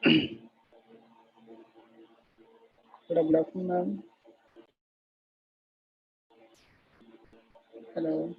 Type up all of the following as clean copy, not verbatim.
Good afternoon, ma'am. Hello.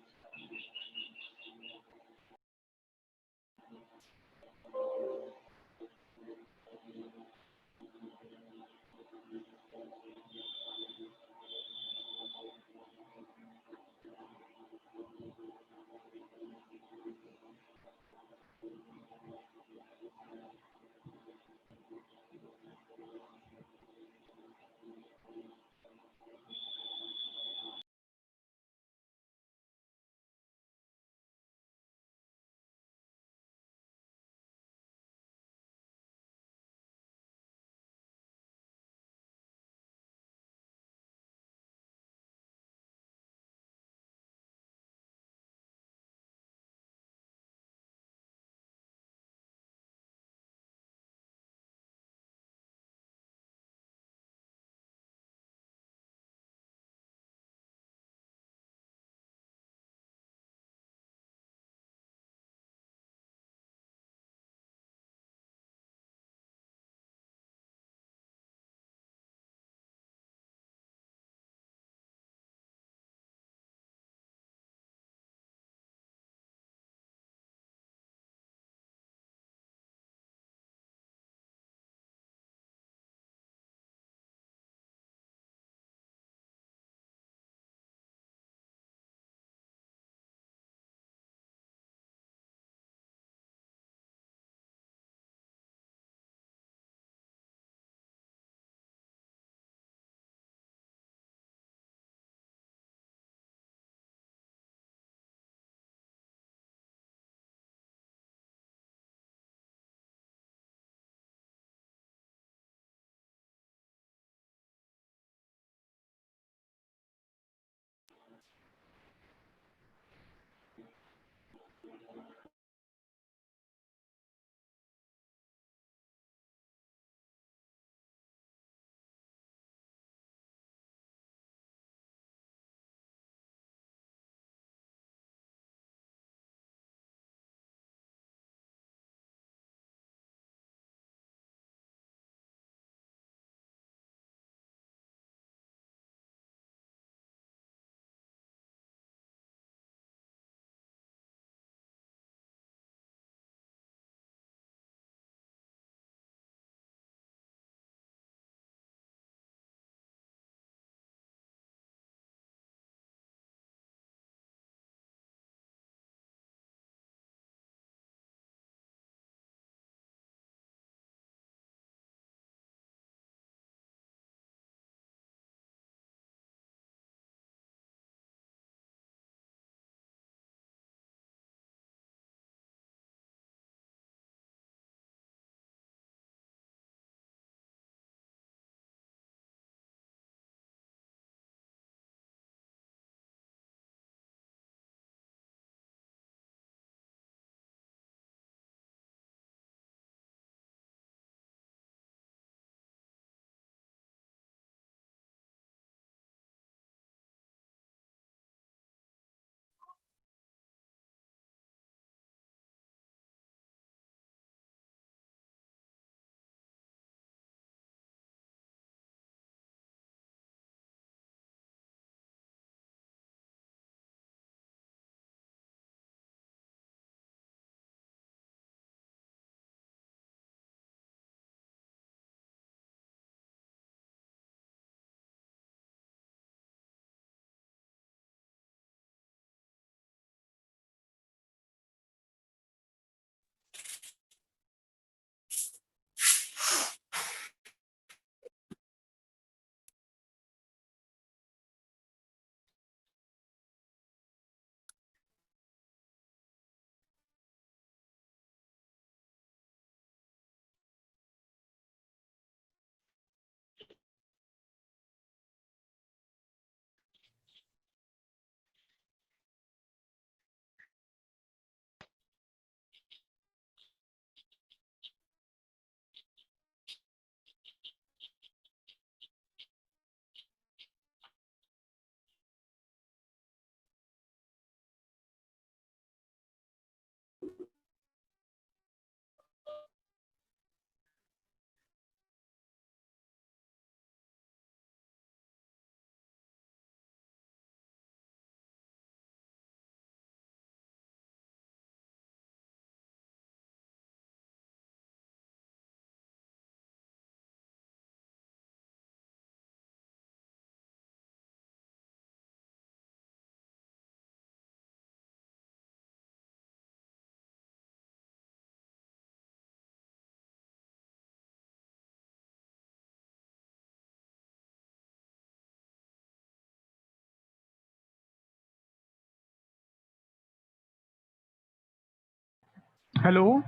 Hello.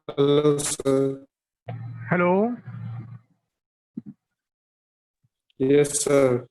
Hello, sir. Hello. Yes, sir.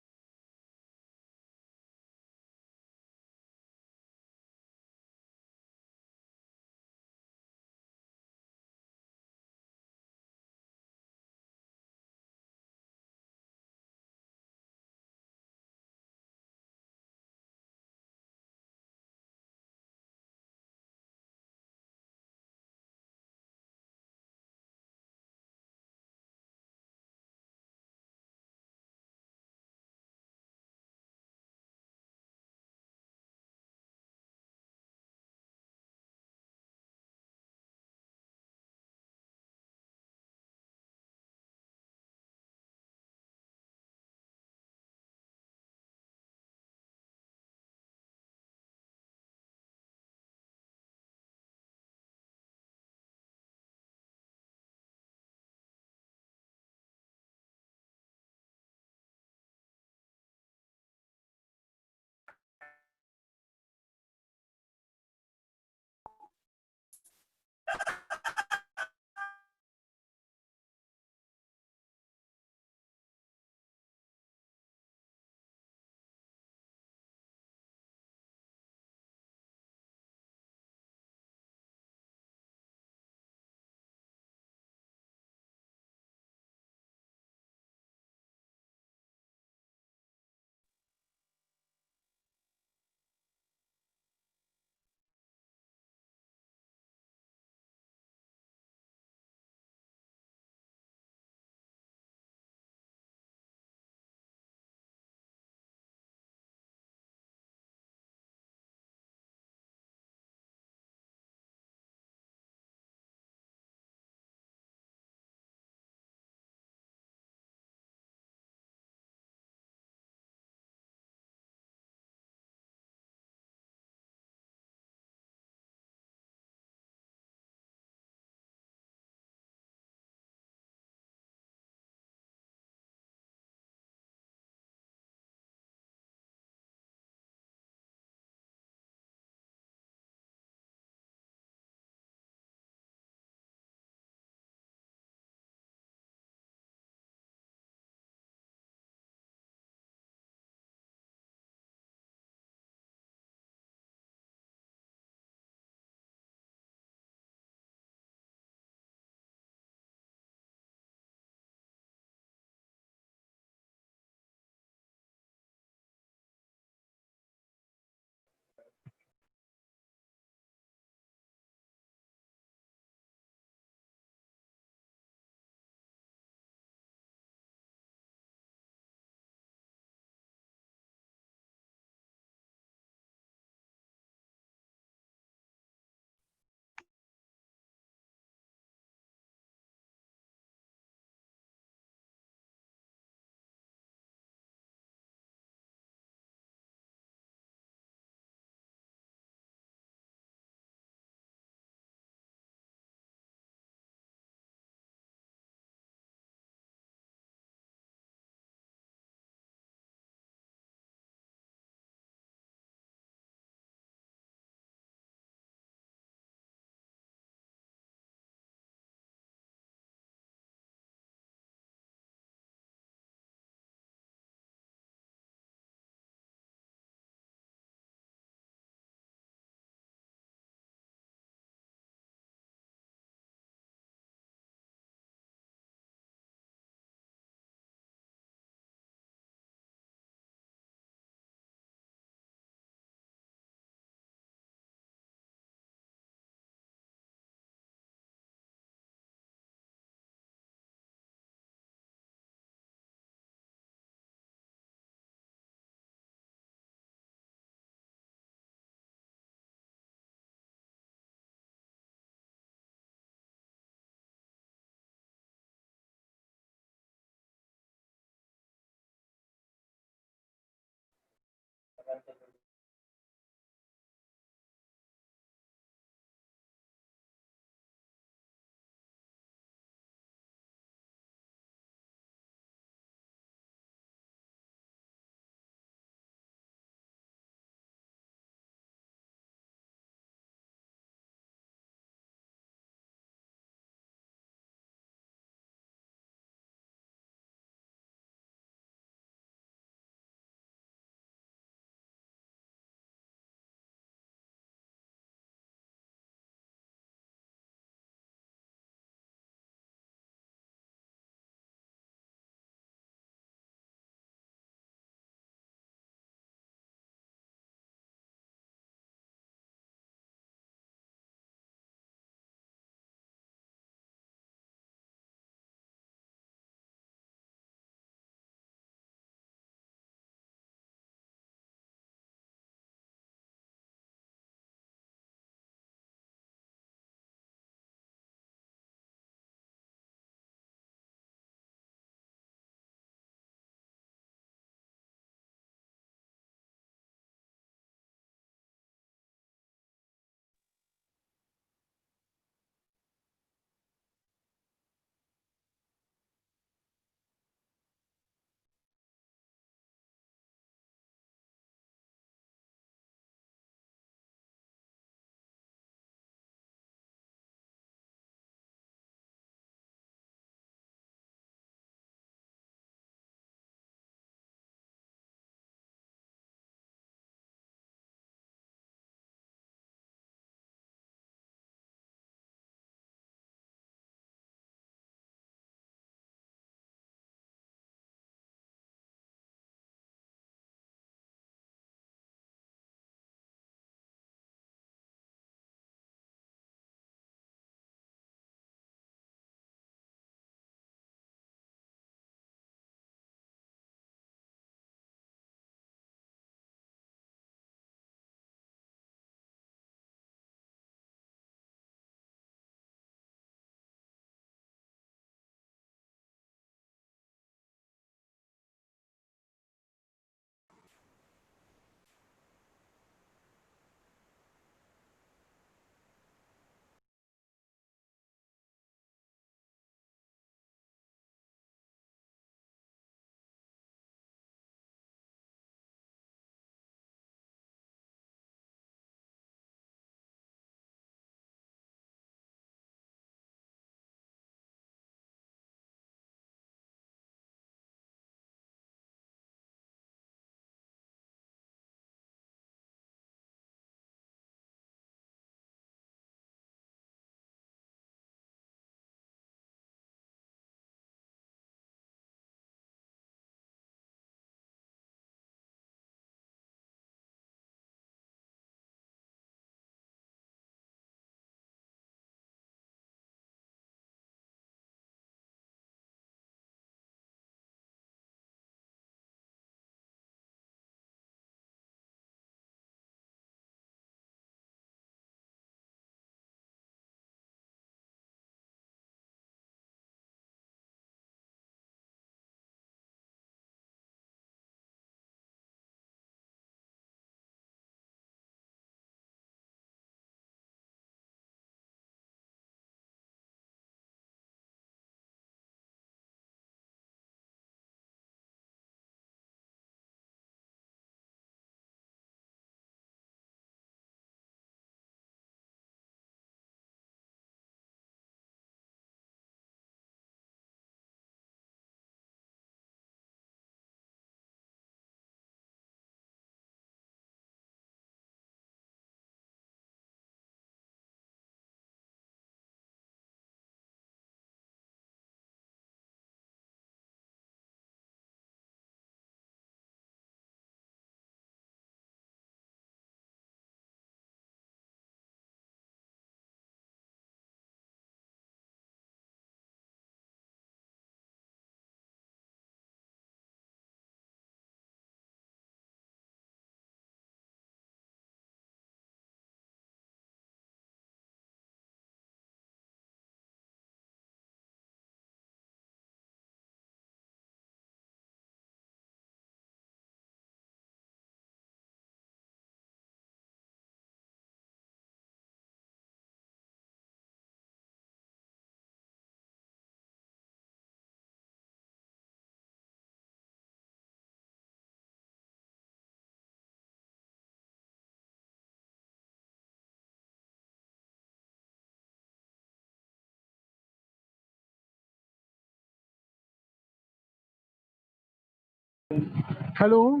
Hello,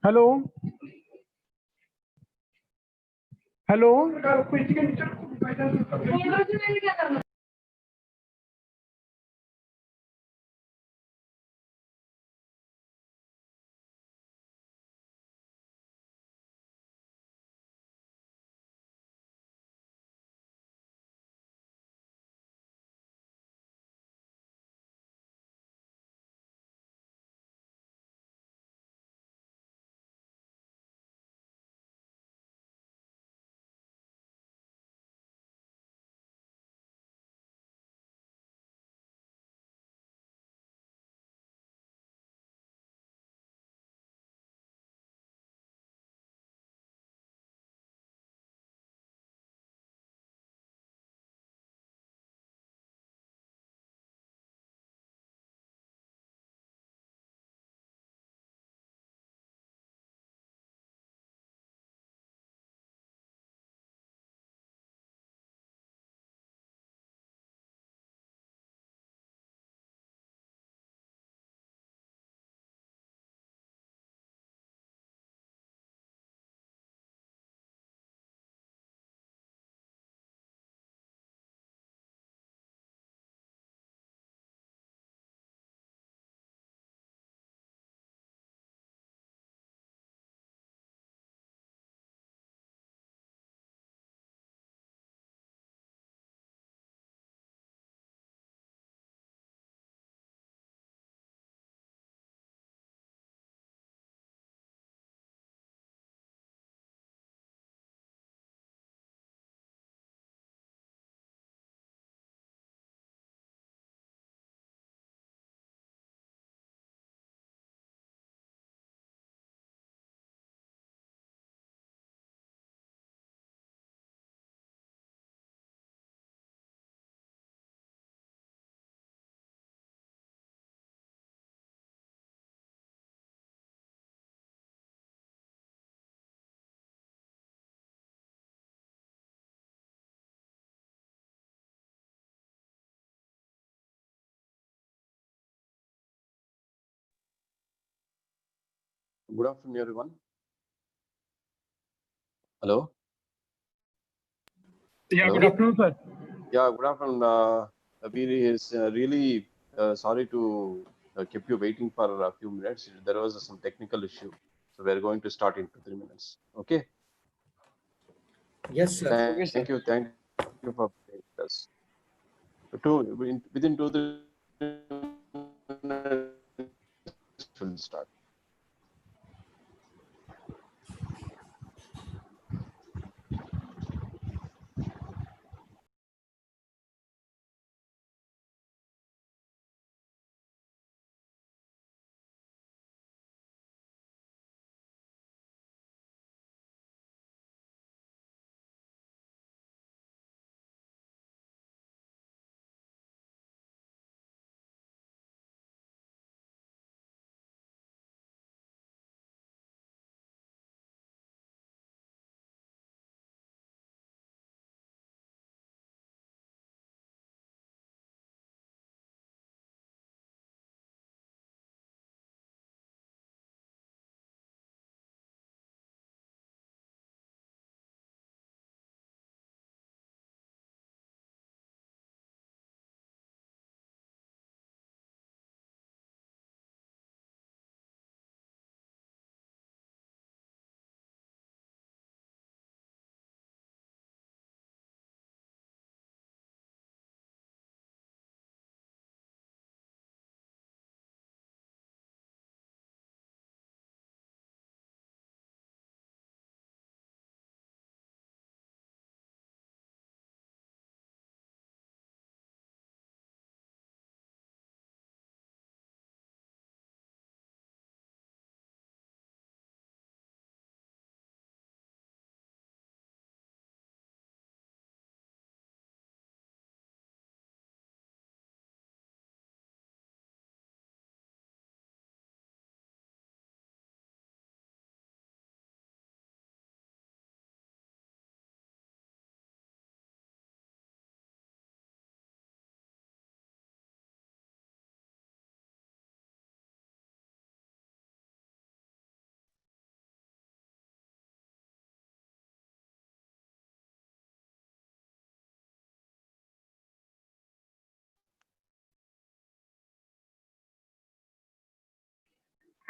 hello, hello. Good afternoon, everyone. Hello. Yeah, Hello. good afternoon, sir. Yeah, good afternoon. We is really sorry to keep you waiting for a few minutes. There was some technical issue, so we're going to start in 2 3 minutes. Okay. Yes, sir. Thank you. Thank you for being with us. Within 2 3 minutes, we'll start.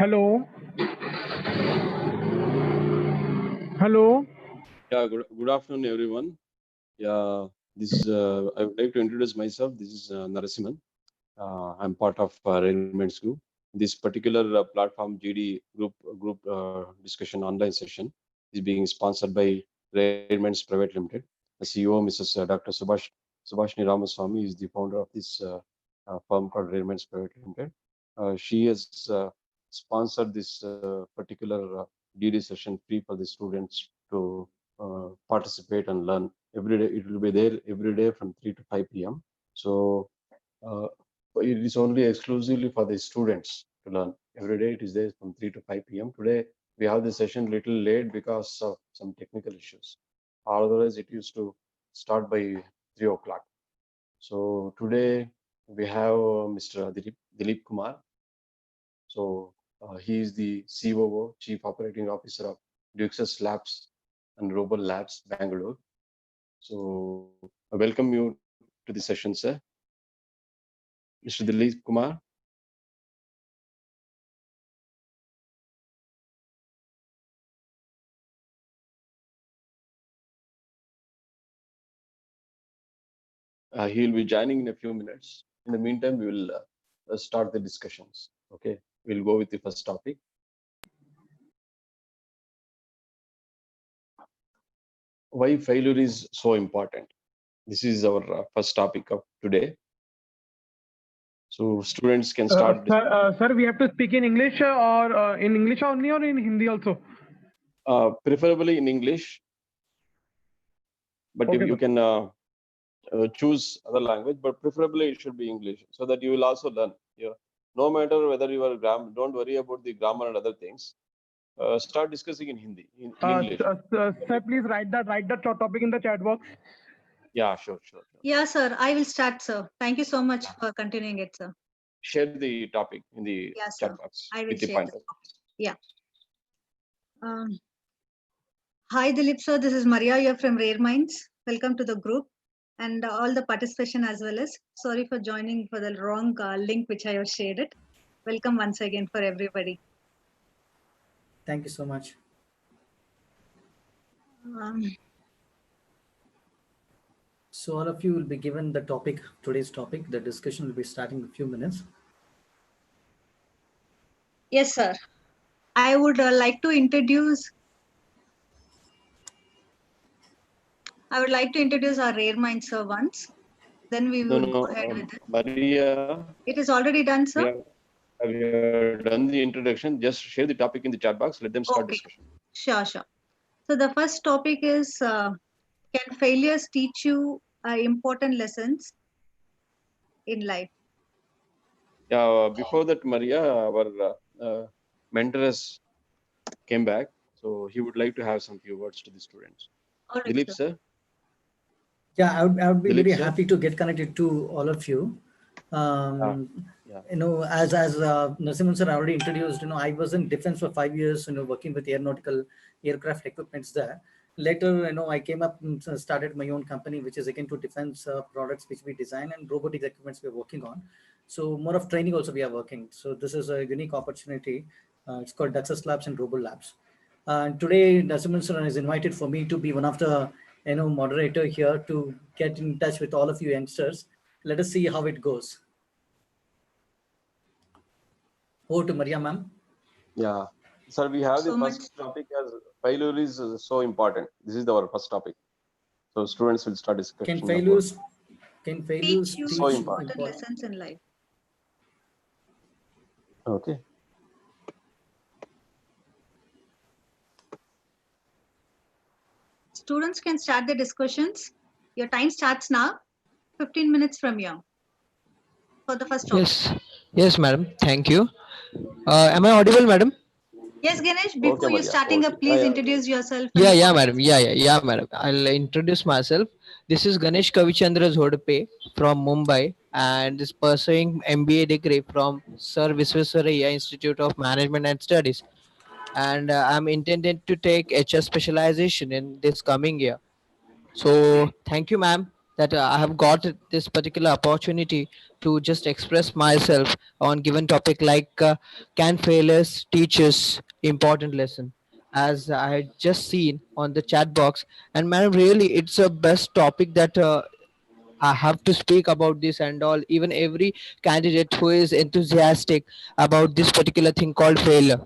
Hello. Hello. Yeah, good afternoon, everyone. Yeah, I would like to introduce myself. This is Narasimhan. I'm part of Railman's group. This particular platform, GD group discussion online session, is being sponsored by Railman's Private Limited. The CEO, Mrs. Dr. Subhashni Ramaswamy, is the founder of this firm called Railman's Private Limited. She has sponsored this particular DD session free for the students to participate and learn every day. It will be there every day from 3 to 5 p.m. So uh, it is only exclusively for the students to learn. Every day it is there from 3 to 5 p.m. Today we have the session little late because of some technical issues. Otherwise it used to start by 3 o'clock. So today we have Mr. Dilip Kumar. So he is the COO, Chief Operating Officer of Disucssion Labs and Robot Labs, Bangalore. So I welcome you to the session, sir. Mr. Dilip Kumar. He will be joining in a few minutes. In the meantime, we will start the discussions. Okay, we'll go with the first topic. Why failure is so important? This is our first topic of today. So students can start. Sir, we have to speak in English or in English only or in Hindi also? Preferably in English, but Okay, if you sir. can choose other language, but preferably it should be English, so that you will also learn. Yeah. No matter whether you are don't worry about the grammar and other things. Start discussing in Hindi, in English. Sir, please write the topic in the chat box. Yeah, sure. Yeah, sir. I will start, sir. Thank you so much for continuing it, sir. Share the topic in the Yeah, chat sir. box I will with the share. pointer. Yeah. Hi, Dilip, sir. This is Maria here from Rare Minds. Welcome to the group and all the participation as well as. Sorry for joining for the wrong link which I have shared it. Welcome once again for everybody. Thank you so much. So all of you will be given the topic, today's topic. The discussion will be starting in a few minutes. Yes, sir. I would like to introduce. I would like to introduce our Rare Minds, sir, once. Then we will go ahead with it. Maria. It is already done, sir. Have you done the introduction? Just share the topic in the chat box. Let them start discussion. Sure. So the first topic is, can failures teach you important lessons in life? Yeah, before that, Maria, our mentor has came back. So he would like to have some few words to the students. All right, Dilip, sir. Yeah, I would be Dilip, very sir. happy to get connected to all of you. You know, as Narasimhan sir already introduced, you know, I was in defense for 5 years, you know, working with aeronautical aircraft equipments there. Later, you know, I came up and started my own company, which is again to defense products which we design and robotic equipments we're working on. So more of training also we are working. So this is a unique opportunity. It's called Disucssion Labs and Robot Labs. Today, Narasimhan sir is invited for me to be one of the moderator here to get in touch with all of you youngsters. Let us see how it goes. Over to Maria, ma'am. Yeah, sir, we have the first topic as failure is so important. This is our first topic. So students will start discussion. Can failures teach you so important lessons in life? Okay. Students can start the discussions. Your time starts now. 15 minutes from here for the first topic. Yes, madam. Thank you. Am I audible, madam? Yes, Ganesh. Before you starting up, please introduce yourself. Yeah, madam. Yeah, madam. I'll introduce myself. This is Ganesh Kavichandra Zhodpe from Mumbai, and is pursuing MBA degree from Sir Visvesvaraya Institute of Management and Studies, and I'm intended to take HR specialization in this coming year. So thank you, ma'am, that I have got this particular opportunity to just express myself on given topic like can failures teach us important lesson, as I had just seen on the chat box. And madam, really, it's a best topic that I have to speak about this and all. Even every candidate who is enthusiastic about this particular thing called failure.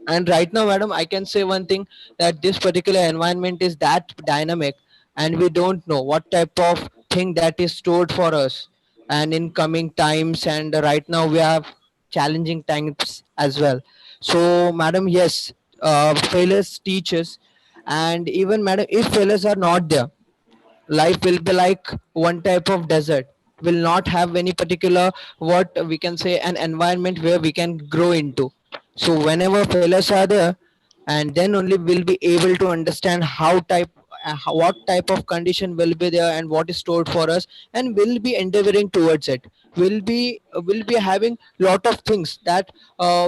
And right now, madam, I can say one thing, that this particular environment is that dynamic, and we don't know what type of thing that is stored for us and in coming times. And right now, we have challenging times as well. So, madam, yes, failures teach us. And even, madam, if failures are not there, life will be like one type of desert, will not have any particular, what we can say, an environment where we can grow into. So whenever failures are there, and then only we'll be able to understand what type of condition will be there and what is stored for us, and we'll be endeavoring towards it. We'll be having lot of things that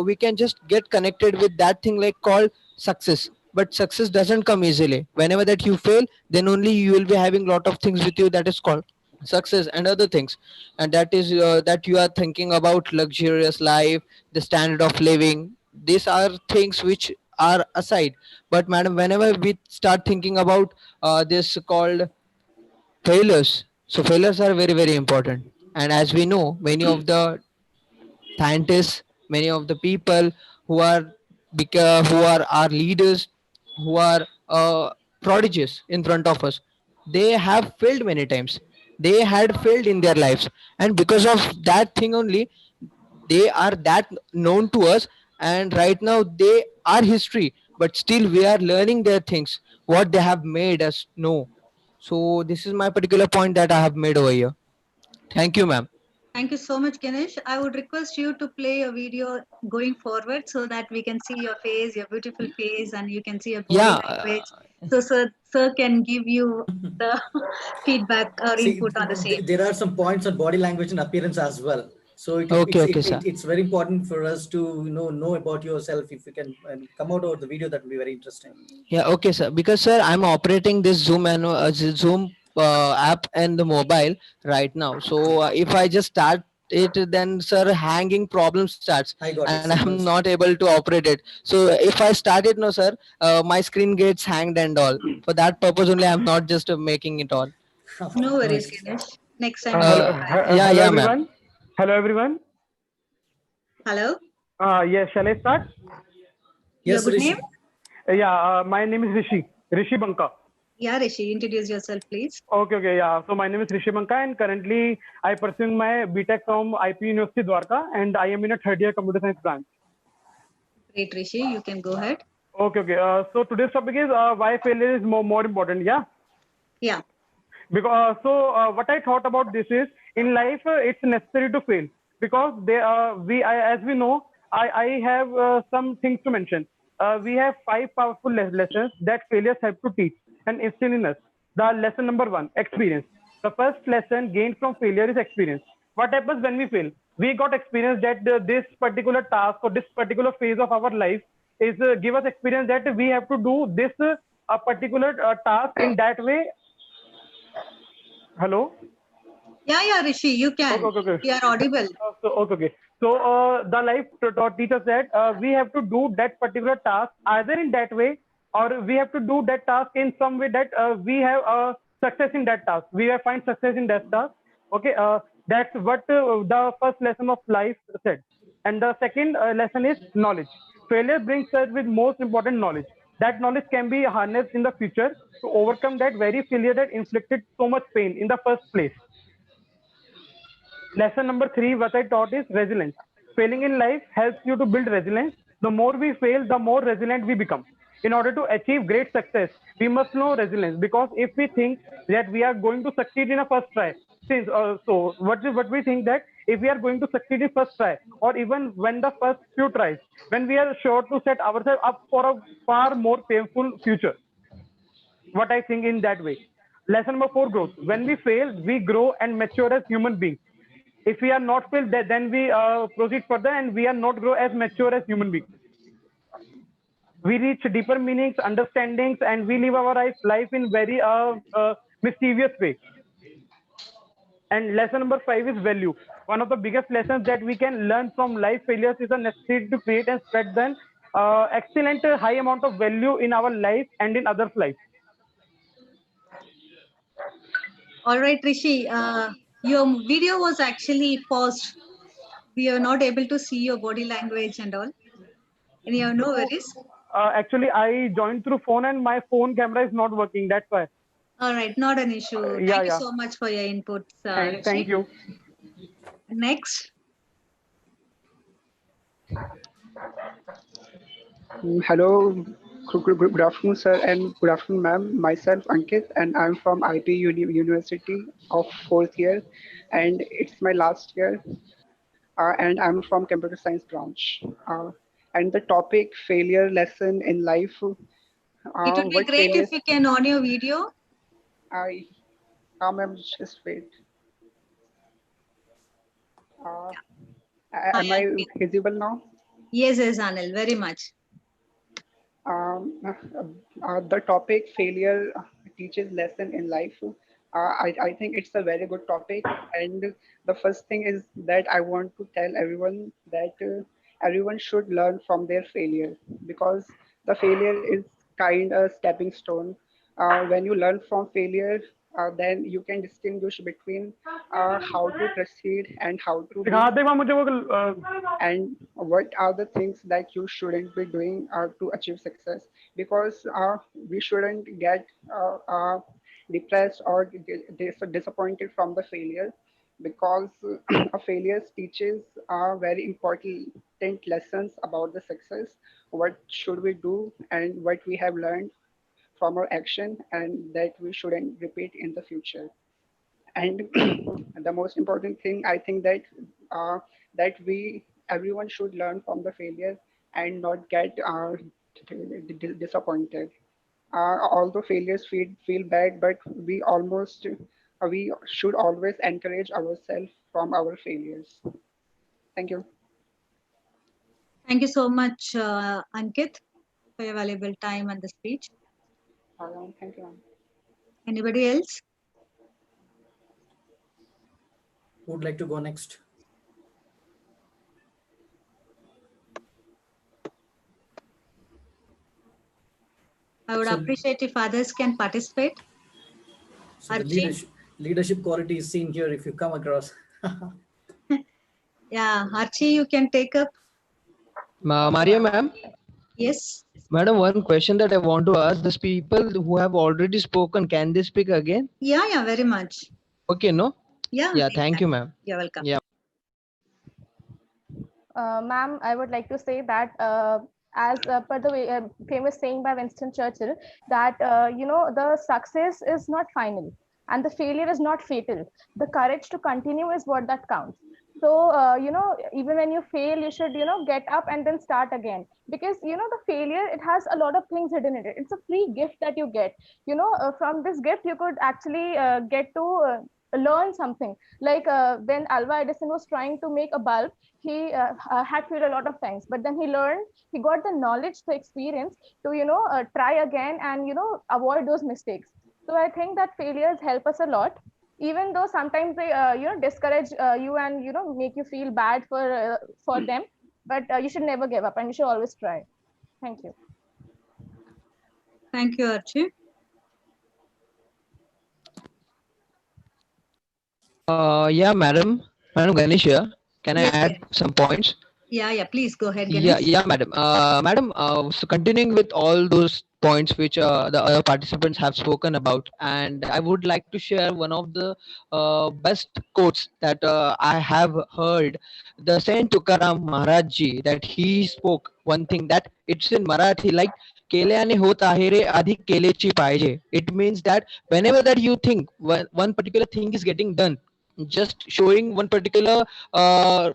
we can just get connected with that thing like called success. But success doesn't come easily. Whenever that you fail, then only you will be having lot of things with you that is called success and other things. And that is that you are thinking about luxurious life, the standard of living. These are things which are aside. But madam, whenever we start thinking about this called failures, so failures are very very important. And as we know, many of the scientists, many of the people who are who are our leaders, who are prodigies in front of us, they have failed many times. They had failed in their lives, and because of that thing only, they are that known to us. And right now they are history, but still we are learning their things, what they have made us know. So this is my particular point that I have made over here. Thank you, ma'am. Thank you so much, Ganesh. I would request you to play a video going forward so that we can see your face, your beautiful face, and you can see your body Yeah, language. So, sir can give you the feedback or See, input on the same. there are some points on body language and appearance as well. So okay, okay, sir. it's very important for us to know about yourself. If you can come out over the video, that will be very interesting. Yeah, okay, sir. Because sir, I'm operating this Zoom and Zoom app and the mobile right now. So if I just start it, then sir, hanging problem starts, I got and it. I'm not able to operate it. So if I start it, no, sir, my screen gets hanged and all. For that purpose only, I'm not just making it on. No No worries, issues. Ganesh. Next time Hello, we'll try. Yeah, hello yeah, ma'am. everyone. Hello everyone. Hello, Yes, shall I start? your Yes, good Rishi. name? Yeah, my name is Rishi Banka. Yeah, Rishi, introduce yourself, please. Okay, yeah. So my name is Rishi Banka, and currently I pursuing my BTech from IP University Dwarka, and I am in a third year computer science branch. Great, Rishi. You can go ahead. Okay. So today's topic is why failure is more important. Yeah. Yeah. Because what I thought about this is, in life it's necessary to fail, because as we know, I have some things to mention. We have 5 powerful lessons that failures have to teach and instill in us. The lesson number 1, experience. The first lesson gained from failure is experience. What happens when we fail? We got experience that this particular task or this particular phase of our life is give us experience that we have to do this a particular task in that way. Hello. Yeah, Rishi, you can. Okay. You are audible. Okay. So the life teaches that we have to do that particular task either in that way, or we have to do that task in some way that we have success in that task. We have find success in that task. Okay. That's what the first lesson of life said. And the second lesson is knowledge. Failure brings us with most important knowledge. That knowledge can be harnessed in the future to overcome that very failure that inflicted so much pain in the first place. Lesson number 3, what I taught is resilience. Failing in life helps you to build resilience. The more we fail, the more resilient we become. In order to achieve great success, we must know resilience, because if we think that we are going to succeed in a first try, so what we think that if we are going to succeed in first try, or even when the first few tries, when we are sure to set ourselves up for a far more painful future. What I think in that way. Lesson number 4, growth. When we fail, we grow and mature as human beings. If we are not failed, then we proceed further and we are not grow as mature as human beings. We reach deeper meanings, understandings, and we live our life in very mischievous way. And lesson number 5 is value. one of the biggest lessons that we can learn from life failures is the necessity to create and spread then excellent high amount of value in our life and in others' life. All right, Rishi, your video was actually paused. We are not able to see your body language and all. And you have no worries. Actually, I joined through phone and my phone camera is not working. That's why. All right, not an issue. Yeah, Thank you yeah. so much for your inputs, Thank Rishi. you. Next, Hello, good afternoon, sir, and good afternoon, ma'am. Myself, Ankit, and I'm from IP University of fourth year, and it's my last year, and I'm from computer science branch. And the topic failure lesson in life. it would be What great if failures? you can on your video. I, ma'am, just wait. Uh, Hi, am I Ankit. visible now? Yes, Anil, very much. The topic failure teaches lesson in life. I think it's a very good topic. And the first thing is that I want to tell everyone that everyone should learn from their failure because the failure is kind of stepping stone. When you learn from failure, then you can distinguish between how to proceed and how to दिखा do दे वहाँ मुझे वो and what are the things that you shouldn't be doing to achieve success because we shouldn't get depressed or disappointed from the failure because a failure teaches very important lessons about the success, what should we do and what we have learned from our action and that we shouldn't repeat in the future. And the most important thing I think that uh, that we everyone should learn from the failure and not get disappointed. Although failures feel bad, but we should always encourage ourselves from our failures. Thank you. Thank you so much, Ankit, for your valuable time and the speech. Thank you, ma'am. Anybody else? Who would like to go next? I would So- appreciate if others can participate. So the Archie? leadership quality is seen here if you come across. Yeah, Archie, you can take up. Maria ma'am, Yes. madam, one question that I want to ask: these people who have already spoken, can they speak again? Yeah, very much. Okay, no? Yeah. Yeah, thank you, ma'am. You're welcome. Yeah. Ma'am, I would like to say that as per the way, famous saying by Winston Churchill, that the success is not final and the failure is not fatal. The courage to continue is what that counts. So even when you fail, you should get up and then start again, because the failure, it has a lot of things hidden in it. It's a free gift that you get. From this gift you could actually get to learn something. Like when Alva Edison was trying to make a bulb, he had failed a lot of times, but then he learned, he got the knowledge, the experience to try again and avoid those mistakes. So I think that failures help us a lot, even though sometimes they discourage you and make you feel bad for them, but you should never give up and you should always try. Thank you. Thank you, Archie. Yeah, madam Ganesh here. Can Yes, I add some points? Yeah, please go ahead, Yeah, Ganesh. yeah, madam. Madam, so continuing with all those points which the other participants have spoken about, and I would like to share one of the best quotes that I have heard. The Saint Tukaram Maharaj ji, that he spoke one thing, that it's in Marathi, like केल्याने होत आहे रे अधिक केलेची पाहिजे. It means that whenever that you think one particular thing is getting done, just showing one particular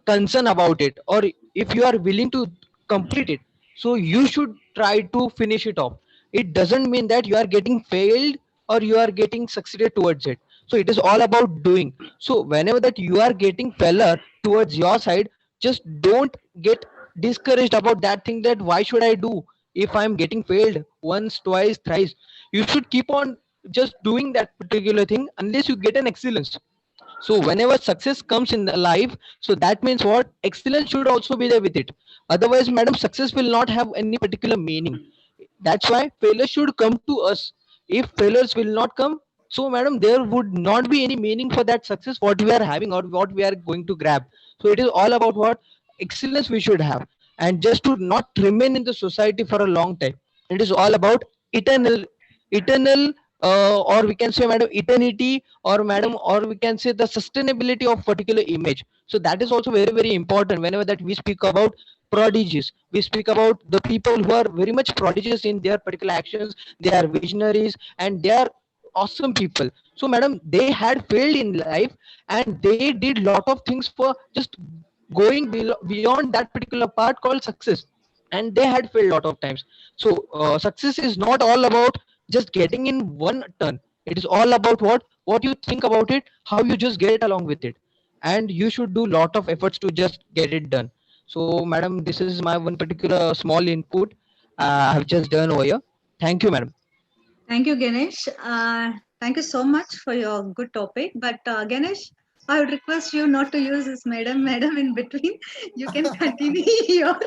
concern about it, or if you are willing to complete it, so you should try to finish it off. It doesn't mean that you are getting failed or you are getting succeeded towards it. So it is all about doing. So whenever that you are getting failure towards your side, just don't get discouraged about that thing, that why should I do if I'm getting failed once, twice, thrice. You should keep on just doing that particular thing unless you get an excellence. So whenever success comes in the life, so that means what, excellence should also be there with it. Otherwise, madam, success will not have any particular meaning. That's why failure should come to us. If failures will not come, so madam, there would not be any meaning for that success what we are having or what we are going to grab. So it is all about what, excellence we should have, and just to not remain in the society for a long time. It is all about eternal, or we can say madam eternity, or madam, or we can say the sustainability of particular image. So that is also very very important. Whenever that we speak about prodigies, we speak about the people who are very much prodigious in their particular actions, they are visionaries and they are awesome people. So madam, they had failed in life and they did lot of things for just going beyond that particular part called success, and they had failed lot of times. So success is not all about just getting in one turn. It is all about what you think about it, how you just get along with it, and you should do lot of efforts to just get it done. So madam, this is my one particular small input I have just done over here. Thank you madam. Thank you, Ganesh. Thank you so much for your good topic. But Ganesh, I would request you not to use this madam in between. You can continue your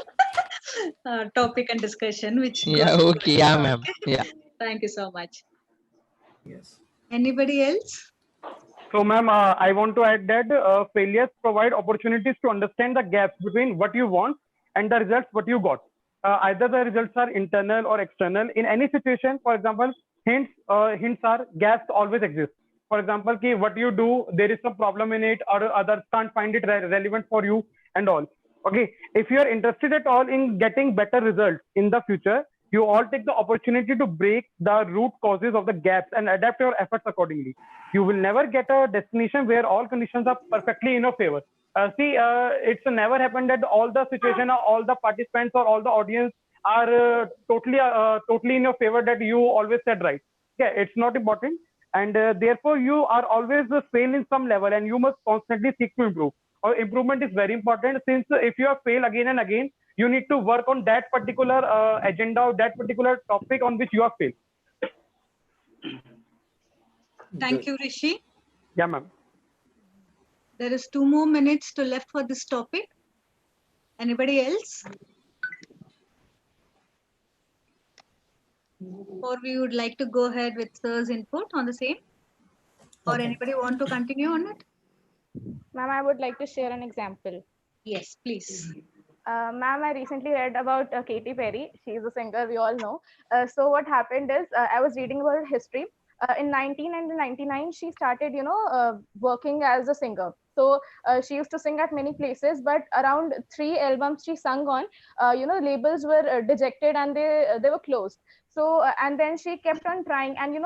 topic and discussion, which Yeah, goes okay, good. yeah ma'am, Okay. yeah. Thank you so much. Yes. Anybody else? So, ma'am, I want to add that failures provide opportunities to understand the gaps between what you want and the results what you got. Either the results are internal or external. In any situation, for example, hints are gaps always exist. For example, ki what you do, there is some problem in it, or others can't find it relevant for you, and all. Okay, if you are interested at all in getting better results in the future, you all take the opportunity to break the root causes of the gaps and adapt your efforts accordingly. You will never get a destination where all conditions are perfectly in your favor. It's never happened that all the situation, or all the participants, or all the audience are totally in your favor, that you always said right. Yeah, it's not important, and therefore you are always fail in some level, and you must constantly seek to improve. Or improvement is very important, since if you have failed again and again, you need to work on that particular agenda or that particular topic on which you have failed. Thank Good. you, Rishi. Yeah, ma'am. There is 2 more minutes to left for this topic. Anybody else? Or we would like to go ahead with sir's input on the same? Or Okay. anybody want to continue on it? Ma'am, I would like to share an example. Yes, please. Ma'am, I recently read about Katy Perry. She's a singer, we all know. So what happened is, I was reading about her history. In 1999, she started, working as a singer. So she used to sing at many places, but around 3 albums she sung on, labels were dejected and they were closed. So and then she kept on trying, and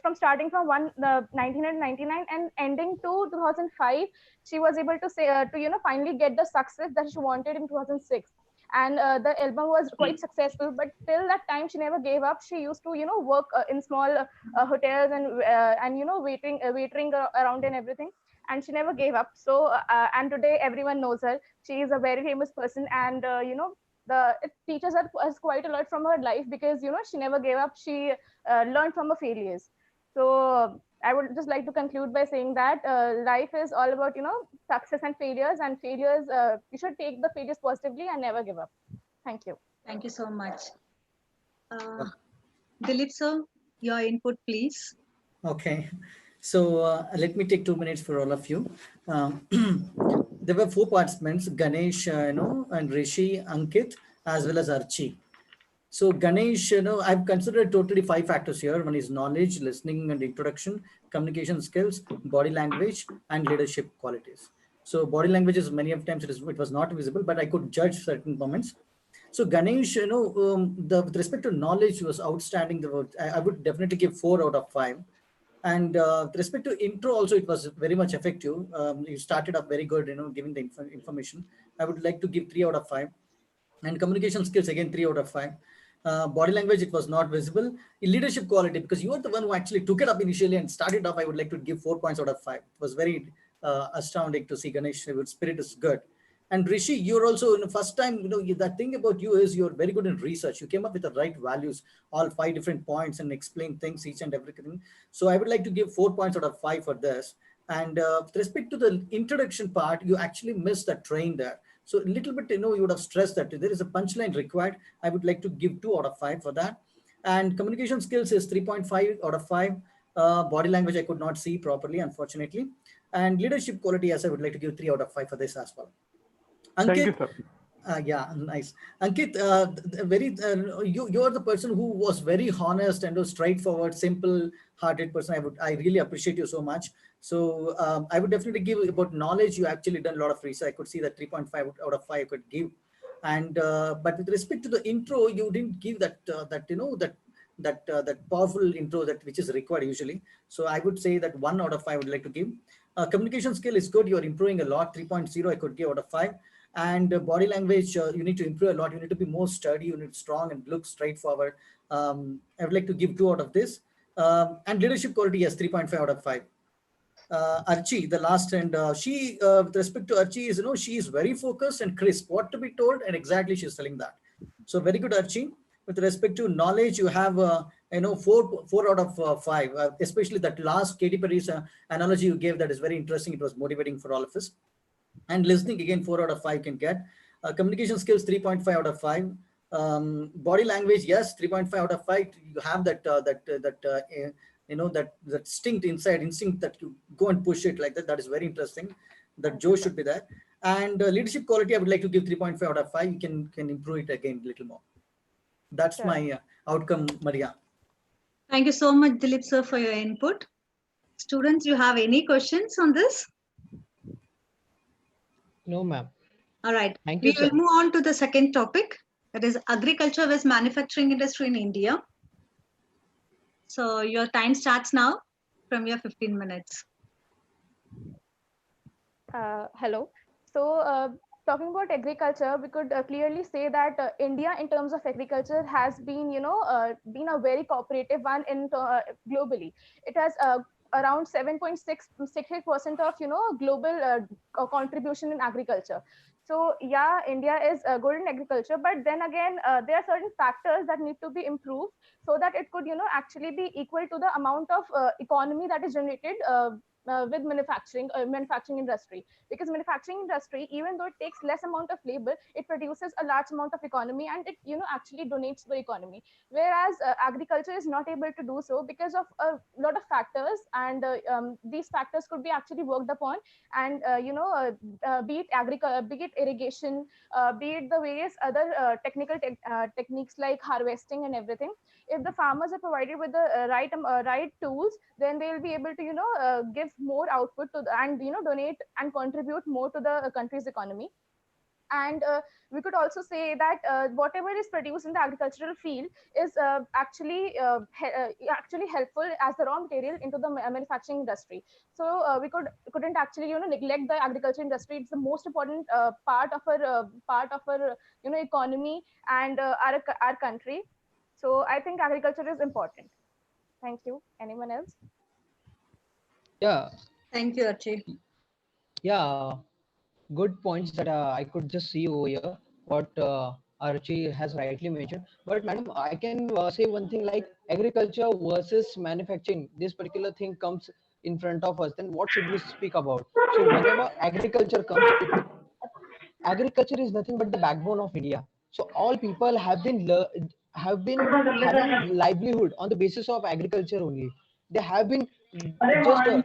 from starting from 1999 and ending to 2005, she was able to say to finally get the success that she wanted in 2006. And the album was quite successful, but till that time she never gave up. She used to work in small hotels and waitering around and everything, and she never gave up. So and today everyone knows her. She is a very famous person, and it teaches us quite a lot from her life, because she never gave up. She learned from her failures. So I would just like to conclude by saying that life is all about success and failures, and failures, you should take the failures positively and never give up. Thank you. Thank you so much. Dilip sir, your input, please. Okay. So let me take 2 minutes for all of you. There were 4 participants: Ganesh, and Rishi, Ankit, as well as Archie. So Ganesh, I've considered totally 5 factors here. One is knowledge, listening and introduction, communication skills, body language, and leadership qualities. So body language is many of times it was not visible, but I could judge certain moments. So Ganesh, with respect to knowledge was outstanding. I would definitely give 4 out of 5. And with respect to intro also, it was very much effective. You started up very good, giving the information. I would like to give 3 out of 5. And communication skills, again, 3 out of 5. Body language, it was not visible. In leadership quality, because you are the one who actually took it up initially and started off, I would like to give 4 points out of 5. It was very astounding to see Ganesh. Your spirit is good. And Rishi, you're also, first time, that thing about you is you're very good in research. You came up with the right values, all 5 different points, and explain things, each and everything. So I would like to give 4 points out of 5 for this. And with respect to the introduction part, you actually missed that train there. So a little bit, you would have stressed that there is a punchline required. I would like to give 2 out of 5 for that. And communication skills is 3.5 out of 5. Body language, I could not see properly, unfortunately. And leadership quality, as I would like to give 3 out of 5 for this as well. Thank you, Ankit, sir. yeah, nice. Ankit, you're the person who was very honest and was straightforward, simple-hearted person. I really appreciate you so much. So I would definitely give about knowledge. You actually done a lot of research. I could see that 3.5 out of 5 I could give. And but with respect to the intro, you didn't give that powerful intro that which is required usually. So I would say that 1 out of 5 I would like to give. Communication skill is good. You're improving a lot. 3.0 I could give out of 5. And body language, you need to improve a lot. You need to be more sturdy. You need to strong and look straightforward. I would like to give 2 out of this. And leadership quality, yes, 3.5 out of 5. Archie, the last, and she, with respect to Archie, is she is very focused and crisp. What to be told, and exactly she's telling that. So very good, Archie. With respect to knowledge, you have 4 out of 5. Especially that last Katy Perry's analogy you gave, that is very interesting. It was motivating for all of us. And listening, again, 4 out of 5 can get. Communication skills, 3.5 out of 5. Body language, yes, 3.5 out of 5. You have that instinct that you go and push it like that. That is very interesting. That Joe should be there. And leadership quality, I would like to give 3.5 out of 5. You can improve it again a little more. That's my outcome, Maria. Thank you so much, Dilip sir, for your input. Students, you have any questions on this? No, ma'am. All right. Thank We you, will sir. move on to the second topic, that is agriculture with manufacturing industry in India. So your time starts now from your 15 minutes. Hello. So talking about agriculture, we could clearly say that India, in terms of agriculture, has been, been a very cooperative one in globally. It has around 7.6% of, global contribution in agriculture. So yeah, India is good in agriculture, but then again, there are certain factors that need to be improved so that it could, actually be equal to the amount of economy that is generated with manufacturing industry. Because manufacturing industry, even though it takes less amount of labor, it produces a large amount of economy, and it actually donates to the economy. Whereas agriculture is not able to do so because of a lot of factors, and these factors could be actually worked upon. And be it irrigation, be it the various other technical techniques like harvesting and everything. If the farmers are provided with the right tools, then they'll be able to give more output to and donate and contribute more to the country's economy. And we could also say that whatever is produced in the agricultural field is actually helpful as the raw material into the manufacturing industry. So we couldn't actually neglect the agriculture industry. It's the most important part of our economy and our country. So I think agriculture is important. Thank you. Anyone else? Yeah, Thank you, Archie. yeah. Good points that I could just see over here. What Archie has rightly mentioned. But madam, I can say one thing like agriculture versus manufacturing. This particular thing comes in front of us. Then what should we speak about? So whenever agriculture comes, agriculture is nothing but the backbone of India. So all people have been having livelihood on the basis of agriculture only. They have been just doing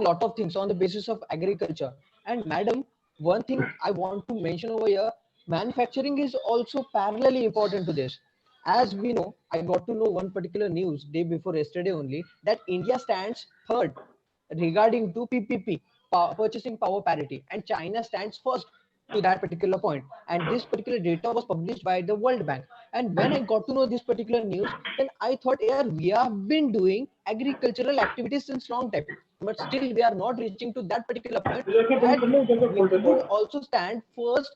lot of things on the basis of agriculture. And madam, one thing I want to mention over here, manufacturing is also parallelly important to this. As we know, I got to know one particular news day before yesterday only that India stands third regarding to PPP, purchasing power parity, and China stands first to that particular point. And this particular data was published by the World Bank. And when I got to know this particular news, then I thought, yeah, we have been doing agricultural activities since long time, but still we are not reaching to that particular point that we would also stand first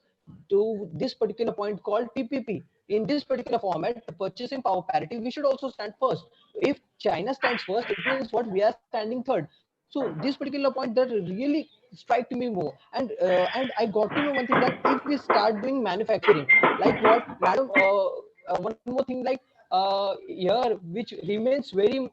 to this particular point called PPP. In this particular format, the purchasing power parity, we should also stand first. If China stands first, it means what we are standing third. So this particular point that really strike to me more. And I got to know one thing that if we start doing manufacturing, like what, madam, one more thing like here, which remains very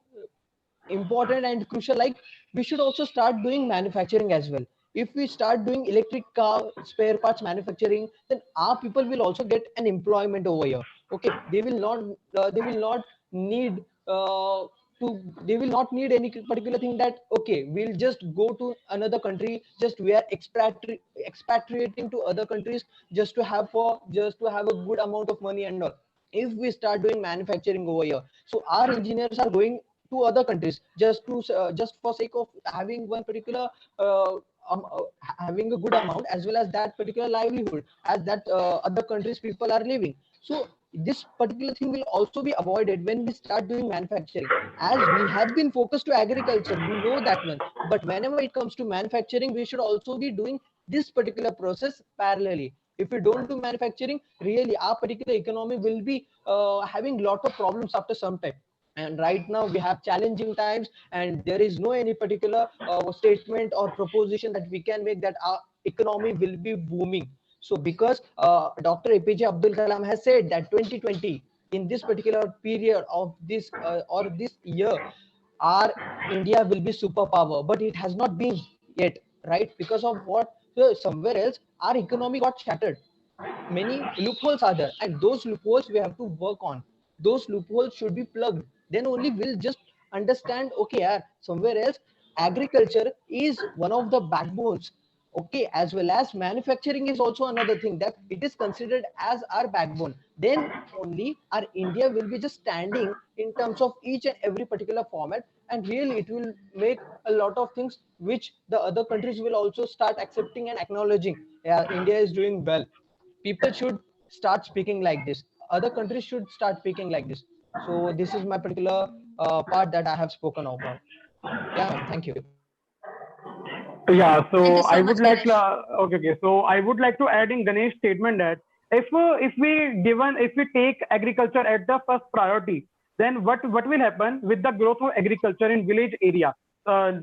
important and crucial, like we should also start doing manufacturing as well. If we start doing electric car spare parts manufacturing, then our people will also get an employment over here. Okay, they will not need to they will not need any particular thing that okay, we'll just go to another country, just we are expatriating to other countries just to have a good amount of money and all. If we start doing manufacturing over here, so our engineers are going to other countries just for sake of having one particular having a good amount as well as that particular livelihood as that other countries people are living. So this particular thing will also be avoided when we start doing manufacturing. As we have been focused to agriculture, we know that one, but whenever it comes to manufacturing, we should also be doing this particular process parallelly. If we don't do manufacturing, really our particular economy will be having lot of problems after some time. And right now we have challenging times, and there is no any particular statement or proposition that we can make that our economy will be booming. So because Dr. APJ Abdul Kalam has said that 2020, in this particular period of this or this year, our India will be superpower, but it has not been yet, right? Because of what? So somewhere else our economy got shattered. Many loopholes are there, and those loopholes we have to work on. Those loopholes should be plugged, then only we'll just understand, okay, yeah, somewhere else agriculture is one of the backbones. Okay, as well as manufacturing is also another thing that it is considered as our backbone. Then only our India will be just standing in terms of each and every particular format, and really it will make a lot of things which the other countries will also start accepting and acknowledging. Yeah, India is doing well. People should start speaking like this. Other countries should start speaking like this. So this is my particular part that I have spoken about. Yeah, ma'am, thank you. Yeah, Thank so you I so would much, like Ganesh. okay. So I would like to add in Ganesh's statement that if we take agriculture at the first priority, then what will happen with the growth of agriculture in village area?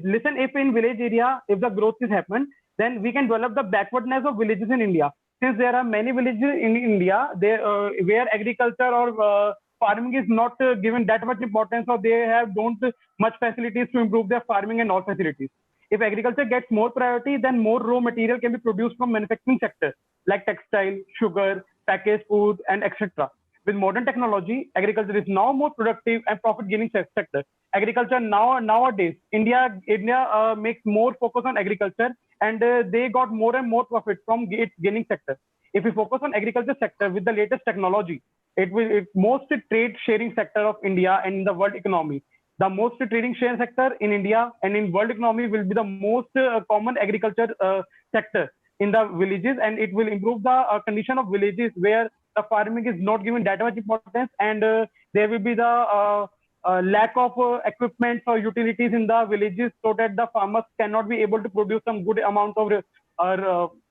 Listen, if in village area, if the growth is happen, then we can develop the backwardness of villages in India. Since there are many villages in India, there where agriculture or farming is not given that much importance, or they have don't much facilities to improve their farming and all facilities. If agriculture gets more priority, then more raw material can be produced from manufacturing sector like textile, sugar, packaged food, and etc. With modern technology, agriculture is now more productive and profit-gaining sector. Agriculture nowadays, India makes more focus on agriculture, and they got more and more profit from its gaining sector. If we focus on agriculture sector with the latest technology, it will it most trade sharing sector of India and in the world economy. The most trading share sector in India and in world economy will be the most common agriculture sector in the villages, and it will improve the condition of villages where the farming is not given that much importance, and there will be the lack of equipment or utilities in the villages, so that the farmers cannot be able to produce some good amount of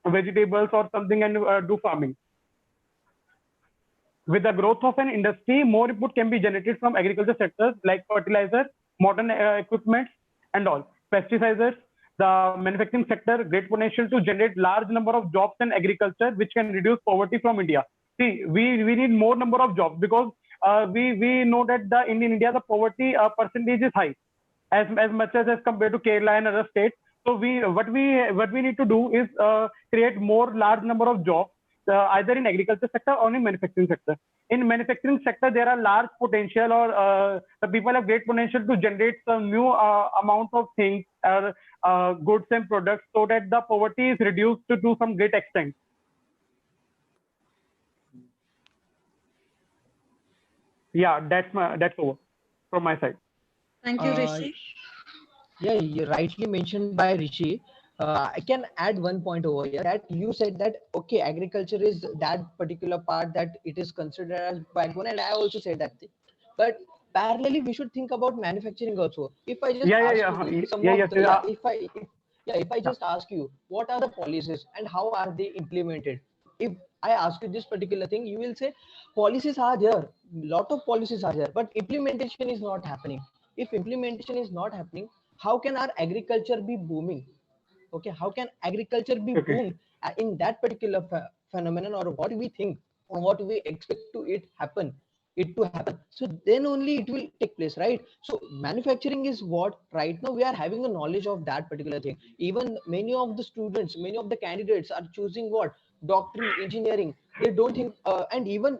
vegetables or something and do farming. With the growth of an industry, more input can be generated from agriculture sectors like fertilizer, modern equipment, and all. Pesticides, the manufacturing sector, great potential to generate large number of jobs in agriculture, which can reduce poverty from India. See, we need more number of jobs because we know that in India the poverty percentage is high, as much as compared to Kerala and other states. So what we need to do is create more large number of jobs either in agriculture sector or in manufacturing sector. In manufacturing sector, there are large potential, or the people have great potential to generate some new amount of things, goods and products, so that the poverty is reduced to some great extent. Yeah, that's over from my side. Thank you, Uh, Rishi. yeah, you rightly mentioned by Rishi. I can add one point over here that you said that okay, agriculture is that particular part that it is considered as backbone, and I also said that thing. But parallelly, we should think about manufacturing also. If I just Yeah, yeah, ask yeah, you some yeah, of yes. the if I Yeah. just ask you what are the policies and how are they implemented? If I ask you this particular thing, you will say policies are there, lot of policies are there, but implementation is not happening. If implementation is not happening, how can our agriculture be booming? Okay, how can agriculture be Okay. boomed in that particular phenomenon, or what we think or what we expect to it happen? it to happen. So then only it will take place, right? So manufacturing is what right now we are having a knowledge of that particular thing. Even many of the students, many of the candidates are choosing what, doctoring, engineering. They don't think, and even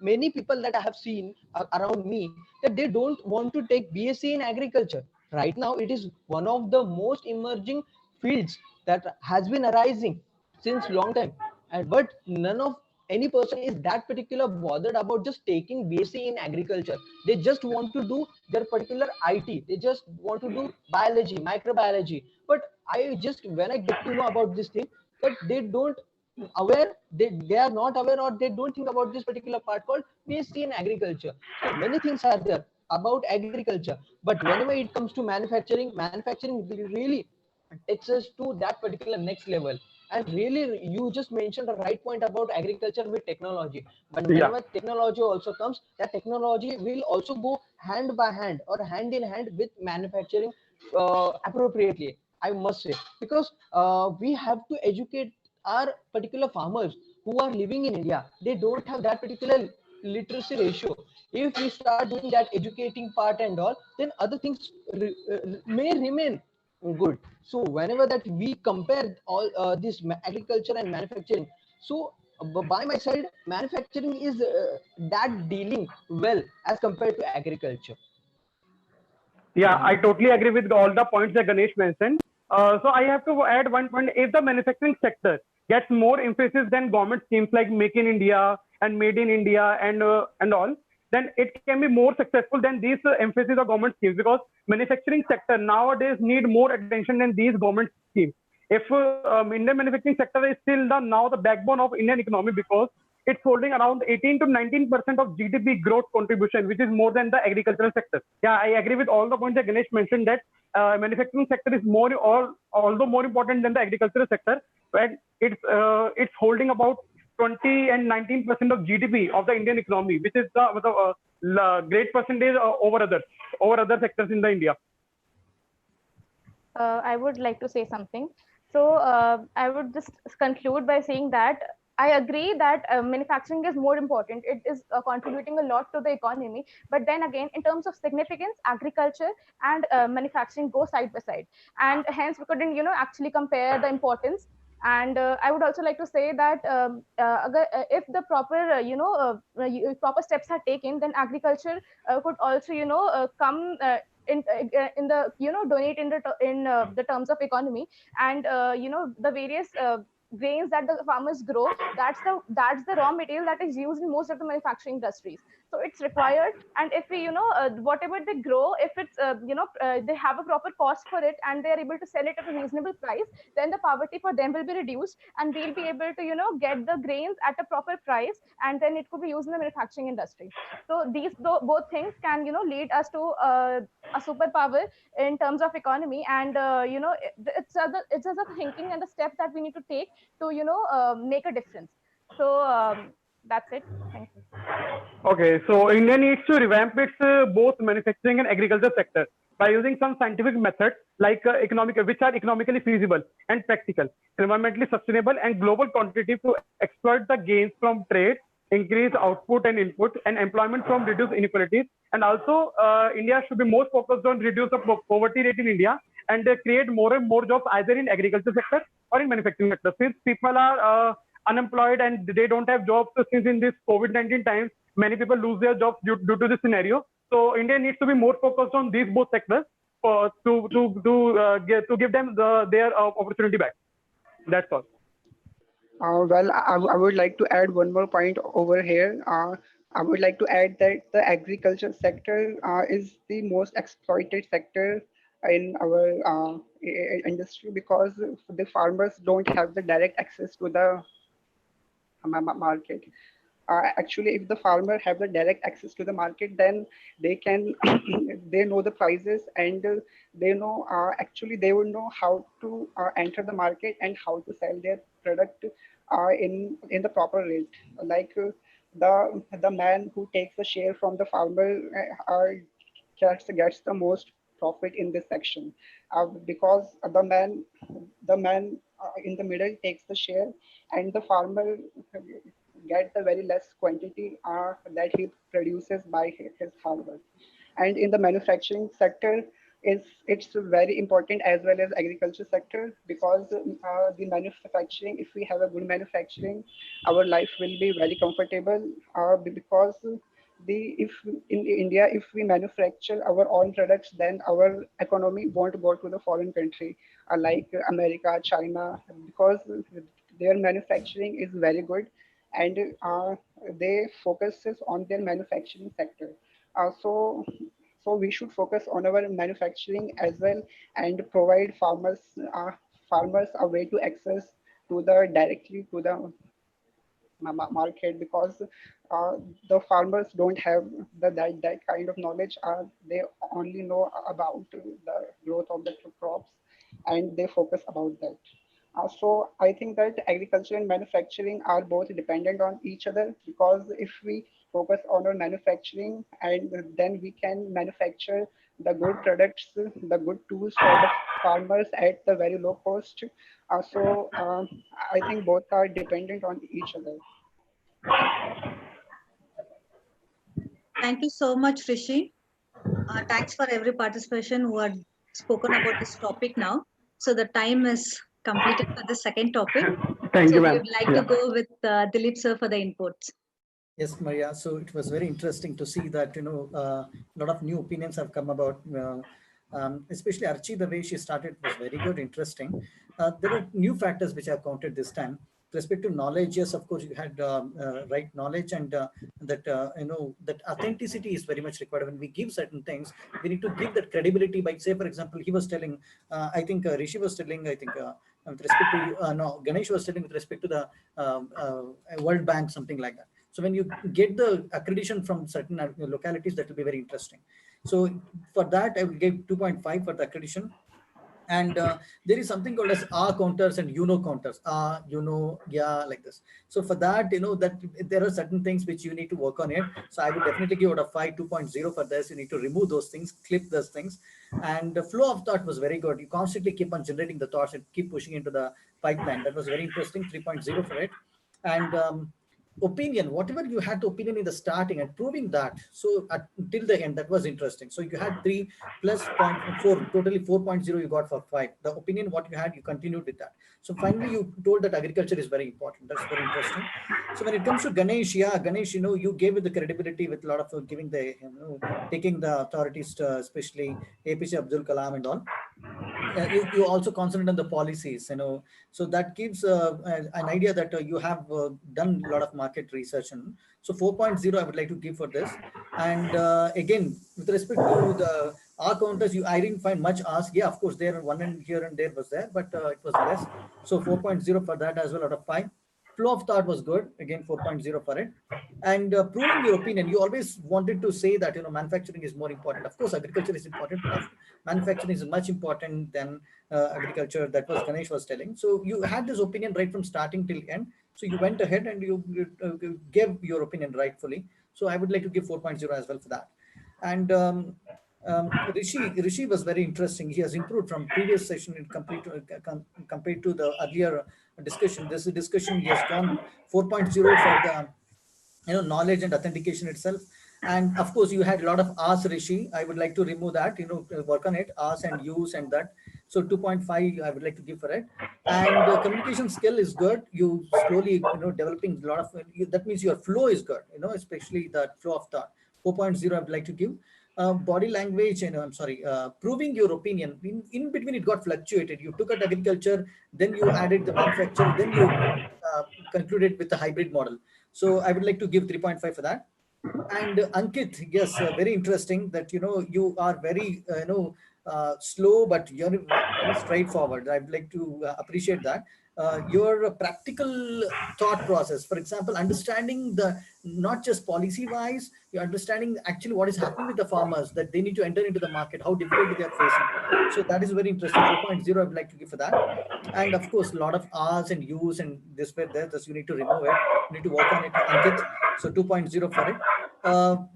many people that I have seen around me, that they don't want to take BSc in agriculture. Right now it is one of the most emerging fields that has been arising since long time. And but none of any person is that particular bothered about just taking BSc in agriculture. They just want to do their particular IT. They just want to do biology, microbiology. But I just, when I get to know about this thing, that they don't aware, they are not aware, or they don't think about this particular part called BSc in agriculture. So many things are there about agriculture, but whenever it comes to manufacturing really takes us to that particular next level. And really, you just mentioned the right point about agriculture with technology. But Yeah. whenever technology also comes, that technology will also go hand by hand or hand in hand with manufacturing appropriately, I must say. Because we have to educate our particular farmers who are living in India. They don't have that particular literacy ratio. If we start doing that educating part and all, then other things may remain good. So whenever that we compare all this agriculture and manufacturing, so by my side, manufacturing is that dealing well as compared to agriculture. Yeah, I totally agree with all the points that Ganesh mentioned. So I have to add one point. If the manufacturing sector gets more emphasis than government schemes like Make in India and Made in India and all, then it can be more successful than these emphasis of government schemes, because manufacturing sector nowadays need more attention than these government schemes. If Indian manufacturing sector is still now the backbone of Indian economy, because it's holding around 18 to 19% of GDP growth contribution, which is more than the agricultural sector. Yeah, I agree with all the points that Ganesh mentioned, that manufacturing sector is although more important than the agricultural sector, but it's holding about 20 and 19% of GDP of the Indian economy, which is the great percentage over other sectors in the India. I would like to say something. So I would just conclude by saying that I agree that manufacturing is more important. It is contributing a lot to the economy. But then again, in terms of significance, agriculture and manufacturing go side by side, and hence we couldn't, actually compare the importance. And I would also like to say that if the proper, proper steps are taken, then agriculture could also, come in the, donate in the terms of economy. And the various grains that the farmers grow, that's the raw material that is used in most of the manufacturing industries. So it's required. And if we, whatever they grow, if it's they have a proper cost for it, and they are able to sell it at a reasonable price, then the poverty for them will be reduced, and we'll be able to, get the grains at a proper price, and then it could be used in the manufacturing industry. So these both things can, lead us to a superpower in terms of economy. And it's just the thinking and the steps that we need to take to, make a difference. So that's it. Thank you. Okay, so India needs to revamp its both manufacturing and agriculture sector by using some scientific methods like which are economically feasible and practical, environmentally sustainable and global competitive, to exploit the gains from trade, increase output and input, and employment from reduced inequalities. And also, India should be more focused on reduce the poverty rate in India, and create more and more jobs either in agriculture sector or in manufacturing sector. Since people are unemployed and they don't have jobs, since in this COVID-19 times, many people lose their jobs due to this scenario. So India needs to be more focused on these both sectors to give them their opportunity back. That's all. Well, I would like to add one more point over here. I would like to add that the agriculture sector is the most exploited sector in our industry, because the farmers don't have the direct access to the market. Actually, if the farmer have the direct access to the market, then they can they know the prices, and they know actually they will know how to enter the market and how to sell their product in the proper rate. Like the man who takes a share from the farmer gets the most profit in this section, because the man in the middle takes the share, and the farmer get the very less quantity that he produces by his hard work. And in the manufacturing sector, it's very important as well as agriculture sector, because the manufacturing, if we have a good manufacturing, our life will be very comfortable, because the if in India, if we manufacture our own products, then our economy won't go to the foreign country, like America, China, because their manufacturing is very good, and they focuses on their manufacturing sector. So we should focus on our manufacturing as well, and provide farmers a way to access to the directly to the market, because uh, the farmers don't have that kind of knowledge. They only know about the growth of the crops, and they focus about that. So I think that agriculture and manufacturing are both dependent on each other, because if we focus on our manufacturing, and then we can manufacture the good products, the good tools for the farmers at the very low cost. I think both are dependent on each other. Thank you. Thank you so much, Rishi. Thanks for every participation who had spoken about this topic now. So the time is completed for the second topic. Thank So you, we ma'am. would like Yeah. to go with Dilip sir for the inputs. Yes, Maria. So it was very interesting to see that, a lot of new opinions have come about. Especially Archie, the way she started was very good, interesting. There are new factors which I've counted this time. With respect to knowledge, yes, of course, you had right knowledge, and that authenticity is very much required. When we give certain things, we need to give that credibility. By, say, for example, he was telling, I think Rishi was telling, I think with respect to you, no, Ganesh was telling with respect to the World Bank, something like that. So when you get the accreditation from certain localities, that will be very interesting. So for that, I will give 2.5 for the accreditation. And there is something called as counters and counters, yeah, like this. So for that, that there are certain things which you need to work on it. So I would definitely give out a 5, 2.0 for this. You need to remove those things, clip those things. And the flow of thought was very good. You constantly keep on generating the thoughts and keep pushing into the pipeline. That was very interesting. 3.0 for it. And opinion, whatever you had to opinion in the starting and proving that, so till the end, that was interesting. So you had 3 plus 0.4, totally 4.0 you got for 5. The opinion what you had, you continued with that. So finally you told that agriculture is very important. That's very interesting. So when it comes to Ganesh, yeah, Ganesh, you gave it the credibility with a lot of giving the taking the authorities to, especially APJ Abdul Kalam and all. You also concentrate on the policies, so that gives an idea that you have done a lot of market research. And so 4.0 I would like to give for this. And again, with respect to the R counters, I didn't find much ask. Yeah, of course, there one and here and there was there, but it was less. So 4.0 for that as well out of 5. Flow of thought was good, again 4.0 for it. And proving your opinion, you always wanted to say that manufacturing is more important. Of course agriculture is important, but manufacturing is much important than agriculture. That was Ganesh was telling. So you had this opinion right from starting till end. So you went ahead and you gave your opinion rightfully. So I would like to give 4.0 as well for that. And Rishi was very interesting. He has improved from previous session in compared to the earlier discussion. This discussion, he has gone 4.0 for the knowledge and authentication itself. And of course you had a lot of ask, Rishi. I would like to remove that, work on it, ask and use and that. So 2.5 I would like to give for it. And communication skill is good. You slowly developing a lot of that means your flow is good, especially that flow of thought. 4.0 I would like to give. Body language, I'm sorry, proving your opinion. In between it got fluctuated. You took at agriculture, then you added the manufacture, then you concluded with the hybrid model. So I would like to give 3.5 for that. And Ankit, yes, very interesting that you are very slow, but you're very straightforward. I'd like to appreciate that. Your practical thought process, for example, understanding the not just policy wise, you're understanding actually what is happening with the farmers, that they need to enter into the market, how difficult they are facing. So that is very interesting. 4.0 I'd like to give for that. And of course, a lot of R's and U's and this way there, thus you need to remove it. You need to work on it, Ankit. So 2.0 for it.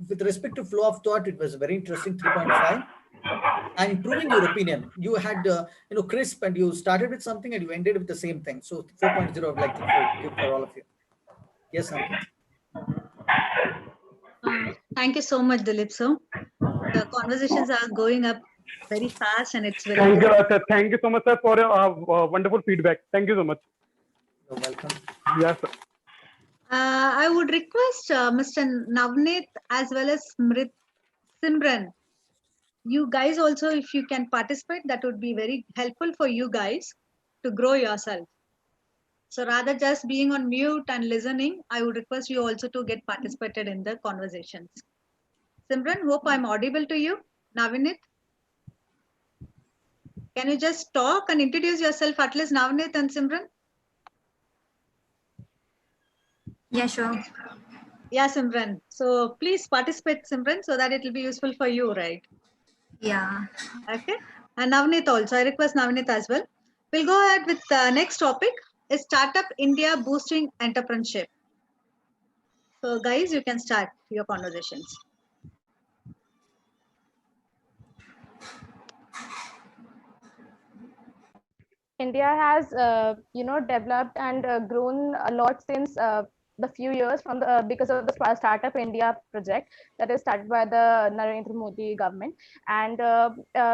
With respect to flow of thought, it was very interesting, 3.5. and improving your opinion. You had crisp, and you started with something and you ended with the same thing. So 4.0 I would like to give for all of you. Yes, Ankit. Thank you so much, Dilip sir. The conversations are going up very fast and it's very Thank you, good. sir. Thank you so much, sir, for your wonderful feedback. Thank you so much. You're welcome. Yes, sir. I would request Mr. Navneet as well as Simran. You guys also, if you can participate, that would be very helpful for you guys to grow yourself. So rather just being on mute and listening, I would request you also to get participated in the conversations. Simran, hope I'm audible to you. Navneet, can you just talk and introduce yourself, at least Navneet and Simran? Yeah, sure. Yeah, Simran. So please participate, Simran, so that it will be useful for you, right? Yeah. Okay. And Navneet also. I request Navneet as well. We'll go ahead with the next topic is Startup India boosting entrepreneurship. So guys, you can start your conversations. India has, developed and grown a lot since the few years from the because of the Startup India project that is started by the Narendra Modi government, and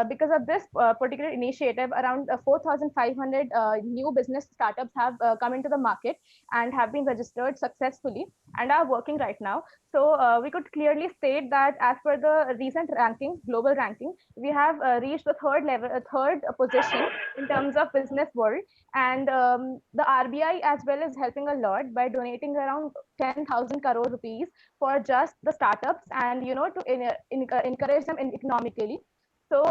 because of this particular initiative, around 4,500 new business startups have come into the market and have been registered successfully and are working right now. So we could clearly state that as per the recent ranking, global ranking, we have reached the third position in terms of business world, and the RBI as well is helping a lot by donating around 10,000 crore rupees for just the startups, and to encourage them economically. So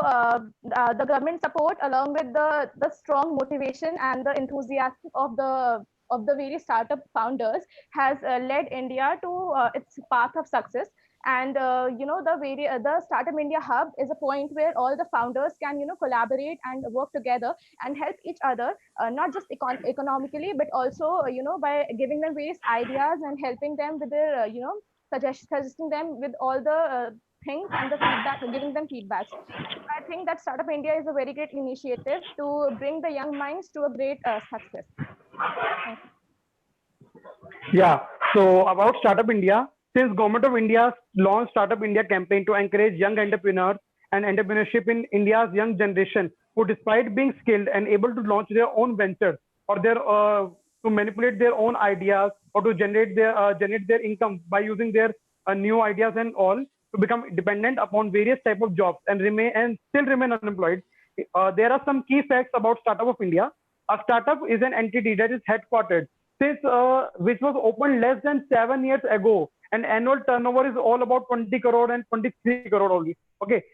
the government support, along with the strong motivation and the enthusiasm of the various startup founders, has led India to its path of success. And the Startup India Hub is a point where all the founders can collaborate and work together and help each other, not just economically, but also by giving them various ideas and helping them with their suggesting them with all the things and the feedback, giving them feedbacks. I think that Startup India is a very great initiative to bring the young minds to a great success. Thank you. Yeah. So about Startup India, since Government of India launched Startup India campaign to encourage young entrepreneurs and entrepreneurship in India's young generation, who despite being skilled and able to launch their own ventures or their to manipulate their own ideas or to generate their income by using their new ideas and all, to become dependent upon various type of jobs and still remain unemployed. There are some key facts about Startup of India. A startup is an entity that is headquartered since which was opened less than 7 years ago, and annual turnover is all about 20 crore and 23 crore only. Okay.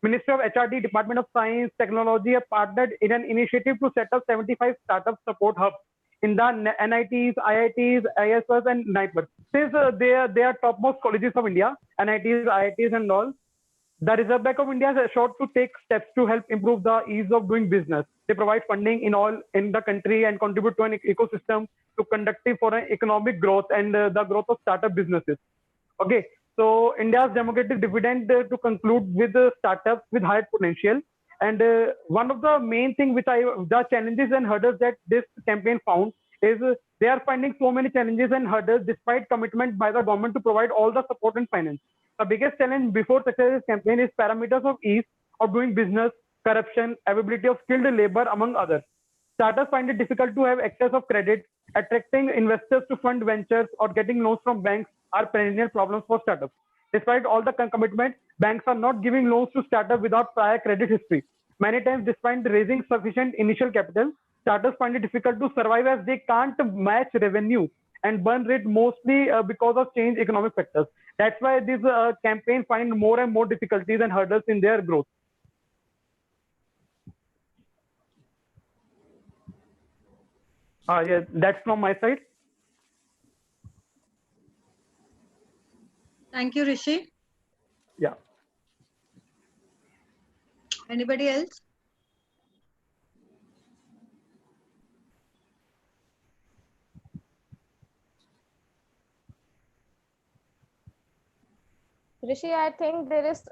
Ministry of HRD, Department of Science, Technology have partnered in an initiative to set up 75 startup support hubs in the NITs, IITs, ISS, and NIPER. Since they are topmost colleges of India, NITs, IITs, and all, the Reserve Bank of India has assured to take steps to help improve the ease of doing business. They provide funding in the country and contribute to an ecosystem to conductive for an economic growth and the growth of startup businesses. Okay, so India's democratic dividend to conclude with the startups with high potential. And one of the main thing the challenges and hurdles that this campaign found is they are finding so many challenges and hurdles despite commitment by the government to provide all the support and finance. The biggest challenge before success of this campaign is parameters of ease of doing business, corruption, availability of skilled labor, among others. Startups find it difficult to have access of credit. Attracting investors to fund ventures or getting loans from banks are perennial problems for startups. Despite all the commitment, banks are not giving loans to startups without prior credit history. Many times, despite raising sufficient initial capital, startups find it difficult to survive as they can't match revenue and burn rate, mostly because of change economic factors. That's why this campaign find more and more difficulties and hurdles in their growth. Yeah, that's from my side. Thank you, Rishi. Yeah. Anybody else? Rishi, I think there is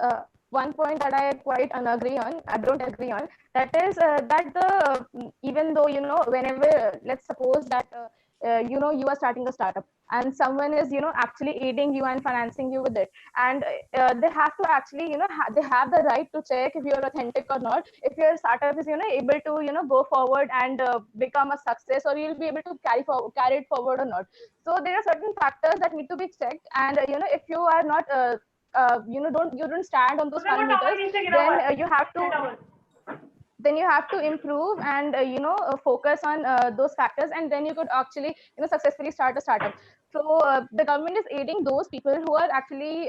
one point that I quite unagree on, I don't agree on, that is that even though, whenever, let's suppose that, you are starting a startup and someone is, actually aiding you and financing you with it. And they have to actually, they have the right to check if you're authentic or not, if your startup is, able to, go forward and become a success, or you'll be able to carry it forward or not. So there are certain factors that need to be checked. And, if you are not, you don't stand on those parameters, then you have to improve and focus on those factors, and then you could actually successfully start a startup. So the government is aiding those people who are actually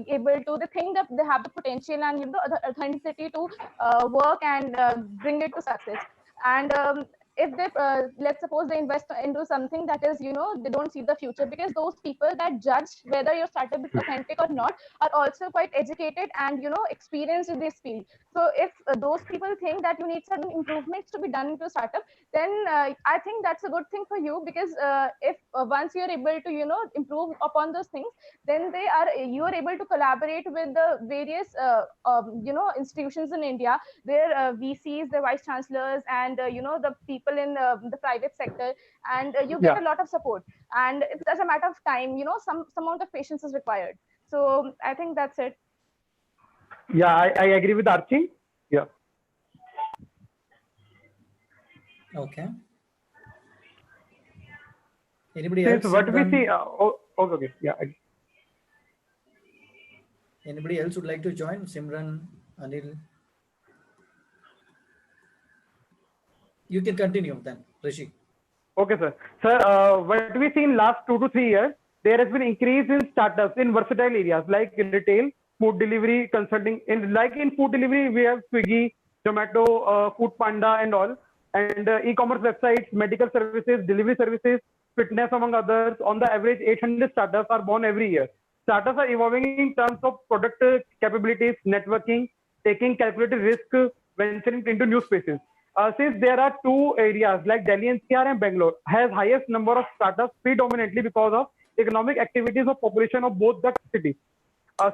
able to, they think that they have the potential and the authenticity to work and bring it to success. And if they let's suppose they invest into something that is, they don't see the future, because those people that judge whether your startup is authentic or not are also quite educated and experienced in this field. So if those people think that you need certain improvements to be done into a startup, then I think that's a good thing for you, because if once you're able to improve upon those things, then you are able to collaborate with the various institutions in India, their VCs, the vice chancellors, and the people in the private sector, and you get a lot of support. And it's just a matter of time, some amount of patience is required. So I think that's it. Yeah, I agree with Archie. Yeah. Okay. Anybody Since else? what we Simran? see, okay, yeah. Anybody else would like to join? Simran, Anil? You can continue then, Rishi. Okay, sir. Sir, what we see in last 2 to 3 years, there has been increase in startups in versatile areas like retail, food delivery, consulting. In food delivery, we have Swiggy, Zomato, Food Panda, and all, and e-commerce websites, medical services, delivery services, fitness, among others. On the average, 800 startups are born every year. Startups are evolving in terms of product capabilities, networking, taking calculated risk, venturing into new spaces. Since there are two areas like Delhi NCR and Bangalore has highest number of startups predominantly because of economic activities of population of both the cities.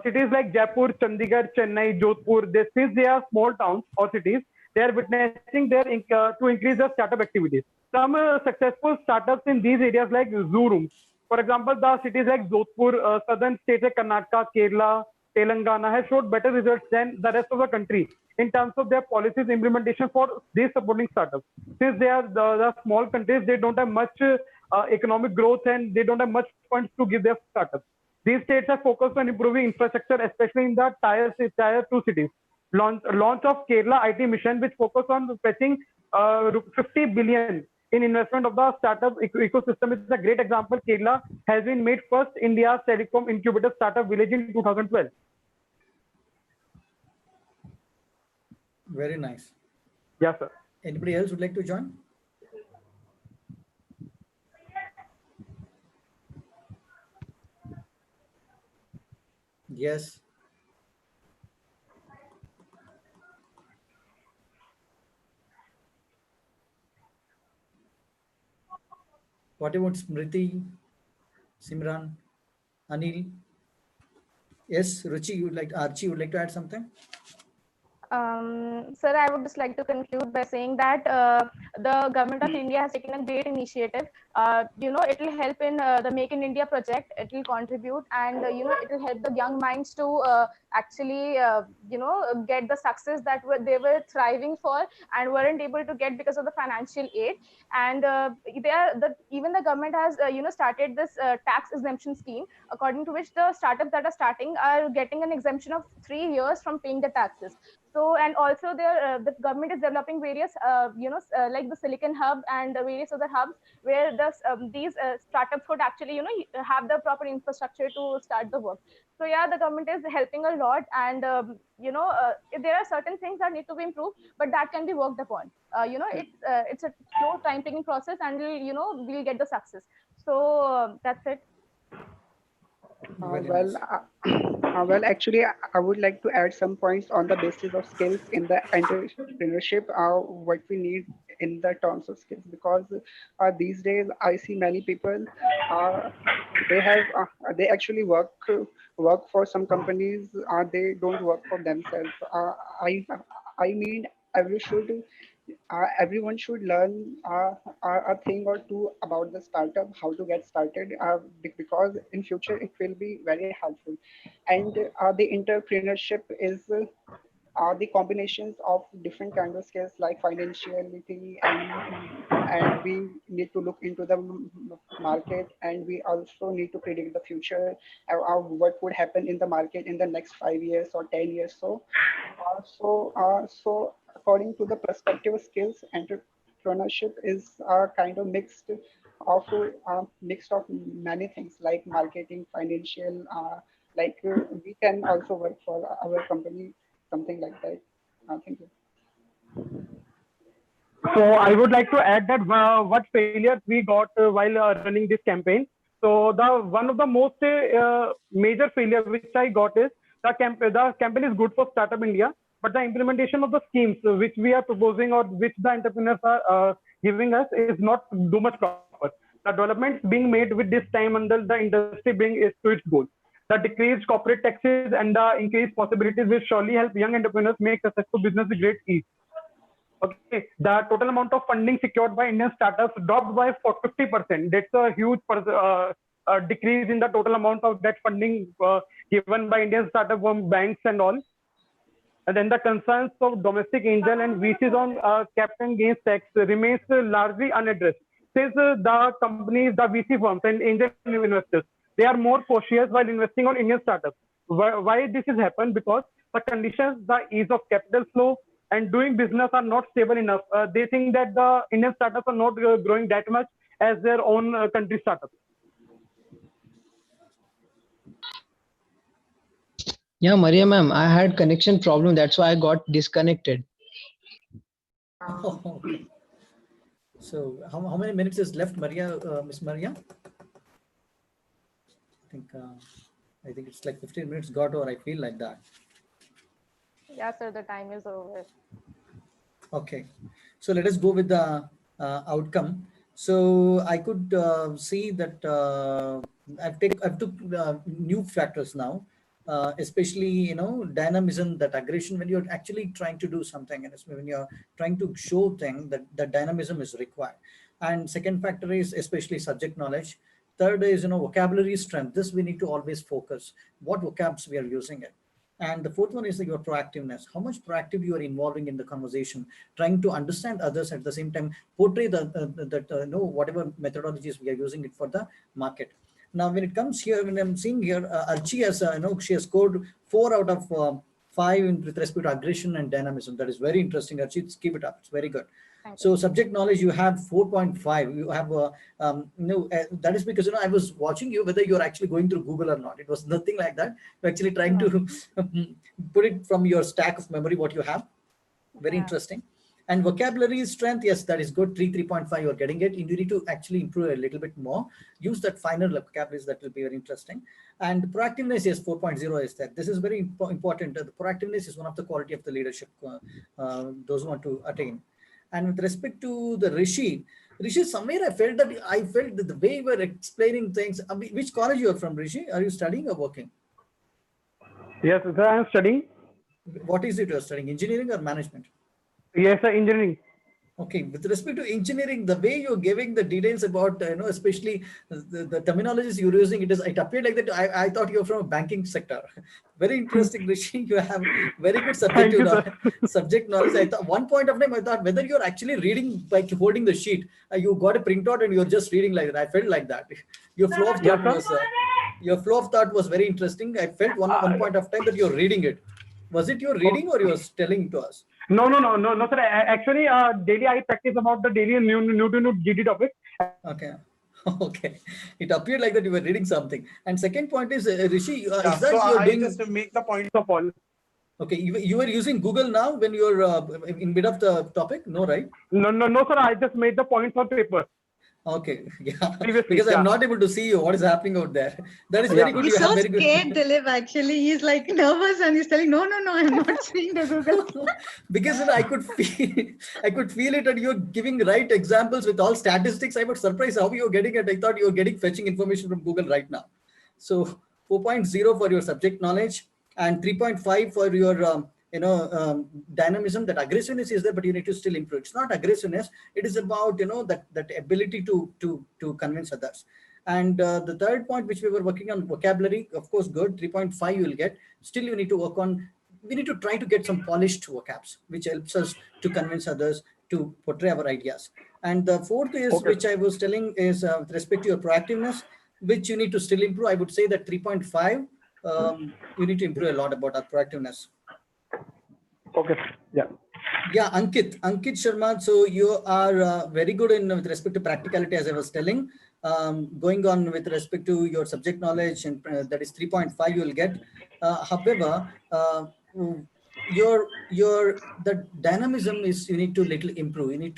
Cities like Jaipur, Chandigarh, Chennai, Jodhpur, since they are small towns or cities, they are witnessing to increase their startup activities. Some successful startups in these areas like Zoo Rooms. For example, the cities like Jodhpur, southern states like Karnataka, Kerala, Telangana have showed better results than the rest of the country in terms of their policies implementation for these supporting startups. Since they are the small countries, they don't have much economic growth and they don't have much funds to give their startups. These states are focused on improving infrastructure, especially in the tier 2 cities. Launch of Kerala IT mission, which focus on fetching 50 billion in investment of the startup ecosystem, is a great example. Kerala has been made first India's telecom incubator startup village in 2012. Very nice. Yes, sir. Anybody else would like to join? Yes. What about Smriti, Simran, Anil? Yes, Ruchi, you would like Archie would like to add something? Sir, I would just like to conclude by saying that the government of India has taken a great initiative. It will help in the Make in India project. It will contribute, and it will help the young minds to actually get the success that they were thriving for and weren't able to get because of the financial aid. And even the government has started this tax exemption scheme, according to which the startups that are starting are getting an exemption of 3 years from paying the taxes. So, and also the government is developing various like the Silicon Hub and various other hubs where these startups could actually have the proper infrastructure to start the work. So yeah, the government is helping a lot, and there are certain things that need to be improved, but that can be worked upon. It's a slow time taking process, and we'll get the success. So that's it. Very Well, well, actually, I would like to add some points on the basis of skills in the entrepreneurship. What we need in the terms of skills, because these days I see many people, uh, they actually work for some companies. They don't work for themselves. I mean, everyone should learn a thing or two about the startup, how to get started, because in future it will be very helpful. And the entrepreneurship is the combinations of different kind of skills like financiality, and we need to look into the market, and we also need to predict the future, what would happen in the market in the next 5 years or 10 years. So according to the perspective skills, entrepreneurship is a kind of mixed of many things like marketing, financial, we can also work for our company, something like that. Thank you. So I would like to add that what failures we got while running this campaign. So the one of the most major failure which I got is the campaign is good for Startup India, but the implementation of the schemes which we are proposing or which the entrepreneurs are giving us is not too much proper. The developments being made with this time until the industry being is to its goal. The decreased corporate taxes and the increased possibilities will surely help young entrepreneurs make successful business with great ease. Okay, the total amount of funding secured by Indian startups dropped by 50%. That's a huge decrease in the total amount of that funding given by Indian startup banks and all. And then the concerns of domestic angel and VCs on capital gains tax remains largely unaddressed. Since the companies, the VC firms and angel investors, they are more cautious while investing on Indian startups. Why this has happened? Because the conditions, the ease of capital flow, and doing business are not stable enough. They think that the Indian startups are not growing that much as their own country startups. Yeah, Maria ma'am, I had connection problem. That's why I got disconnected. Oh, okay. So how many minutes is left, Maria, Miss Maria? I think it's like 15 minutes got, or I feel like that. Yeah, sir, the time is over. Okay, so let us go with the outcome. So I could see that I've took new factors now, especially dynamism, that aggression when you're actually trying to do something, and when you're trying to show things, that dynamism is required. And second factor is especially subject knowledge. Third is vocabulary strength. This we need to always focus what vocabs we are using it. And the fourth one is your proactiveness. How much proactive you are involving in the conversation, trying to understand others, at the same time portray whatever methodologies we are using it for the market. Now, when it comes here, when I'm seeing here, Archie has she has scored 4 out of 5 with respect to aggression and dynamism. That is very interesting, Archie. Keep it up. It's very good. So subject knowledge, you have 4.5. You have that is because I was watching you whether you're actually going through Google or not. It was nothing like that. You're actually trying to put it from your stack of memory what you have. Very interesting. And vocabulary strength, yes, that is good. 3.5, you're getting it. You need to actually improve a little bit more. Use that finer vocabularies. That will be very interesting. And proactiveness, yes, 4.0 is that. This is very important. The proactiveness is one of the quality of the leadership those who want to attain. And with respect to the Rishi, somewhere I felt that the way you were explaining things. Which college you are from, Rishi? Are you studying or working? Yes, sir, I am studying. What is it you're studying? Engineering or management? Yes, sir, engineering. Okay, with respect to engineering, the way you're giving the details about, especially the terminologies you're using, it appeared like that. I thought you're from a banking sector. Very interesting, Rishi. You have very good subject knowledge. I thought one point of time, I thought whether you're actually reading by holding the sheet, you got a printout and you're just reading like that. I felt like that. Your flow of thought was very interesting. I felt one point of time that you're reading it. Was it your reading or you're telling to us? No, sir. Actually, daily I practice about the daily new GD topic. Okay. Okay. It appeared like that you were reading something. And second point is, Rishi, is that so you're I doing... just make the point of all. Okay. You were using Google now when you're in mid of the topic? No, right? No, sir. I just made the points on paper. Okay, yeah, Previously, because I'm yeah. not able to see you. What is happening out there? That is Yeah. very good. He's You have so very good. scared, Dilip. Actually, he's like nervous and he's telling, no, no, no, I'm not seeing the Google. Because I could feel, I could feel it, and you're giving right examples with all statistics. I was surprised how you're getting it. I thought you were getting fetching information from Google right now. So 4.0 for your subject knowledge and 3.5 for your dynamism. That aggressiveness is there, but you need to still improve. It's not aggressiveness. It is about that ability to convince others. And the third point, which we were working on, vocabulary, of course, good. 3.5 you will get. Still, you need to work on. We need to try to get some polished vocabs, which helps us to convince others to portray our ideas. And the fourth is, Okay. which I was telling, is with respect to your proactiveness, which you need to still improve. I would say that 3.5, you need to improve a lot about our proactiveness. Okay. Yeah. Yeah, Ankit Sharma. So you are very good in with respect to practicality, as I was telling. Going on with respect to your subject knowledge, and that is 3.5 you will get. However, your the dynamism is, you need to little improve. You need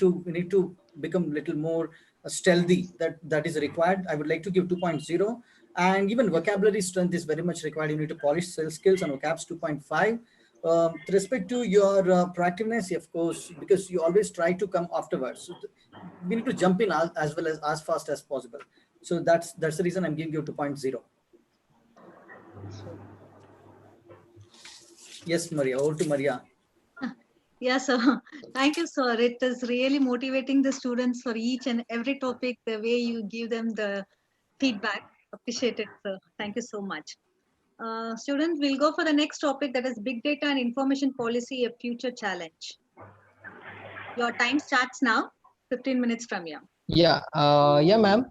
to become little more stealthy. That is required. I would like to give 2.0, and even vocabulary strength is very much required. You need to polish sales skills and vocabs 2.5. With respect to your proactiveness, of course, because you always try to come afterwards. So we need to jump in as well as fast as possible. So that's the reason I'm giving you 2.0. Yes, Maria. Over to Maria. Yeah, so thank you, sir. It is really motivating the students for each and every topic, the way you give them the feedback. Appreciate it, sir. Thank you so much. Students, we'll go for the next topic, that is Big Data and Information Policy, a future challenge. Your time starts now, 15 minutes from here. Yeah, ma'am.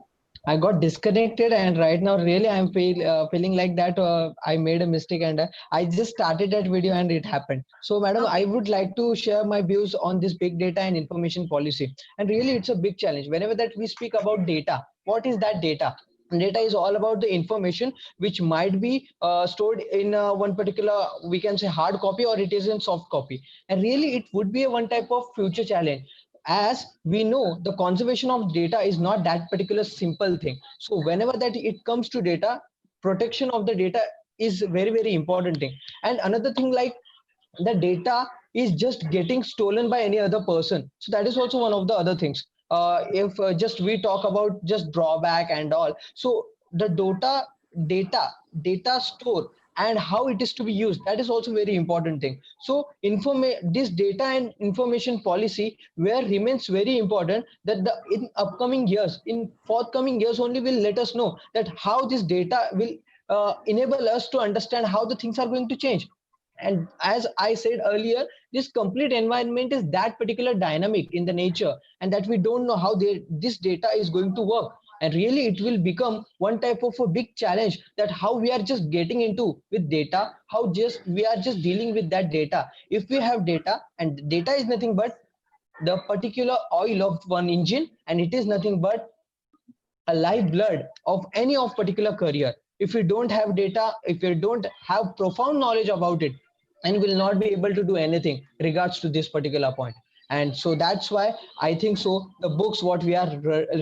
I got disconnected, and right now, really, I'm feeling like that I made a mistake, and I just started that video, and it happened. So, madam, I Okay. would like to share my views on this big data and information policy. And really, it's a big challenge. Whenever that we speak about data, what is that data? Data is all about the information which might be stored in one particular, we can say, hard copy, or it is in soft copy. And really, it would be a one type of future challenge, as we know the conservation of data is not that particular simple thing. So whenever that it comes to data, protection of the data is very important thing. And another thing, like, the data is just getting stolen by any other person, so that is also one of the other things. If just we talk about just drawback and all, so the data data store and how it is to be used, that is also very important thing. So this data and information policy where remains very important, that the in upcoming years, in forthcoming years only, will let us know that how this data will enable us to understand how the things are going to change. And as I said earlier, this complete environment is that particular dynamic in the nature, and that we don't know how this data is going to work. And really it will become one type of a big challenge, that how we are just getting into with data, how just we are just dealing with that data. If we have data, and data is nothing but the particular oil of one engine, and it is nothing but a lifeblood of any of particular career. If you don't have data, if you don't have profound knowledge about it, and will not be able to do anything regards to this particular point. And so that's why I think so the books what we are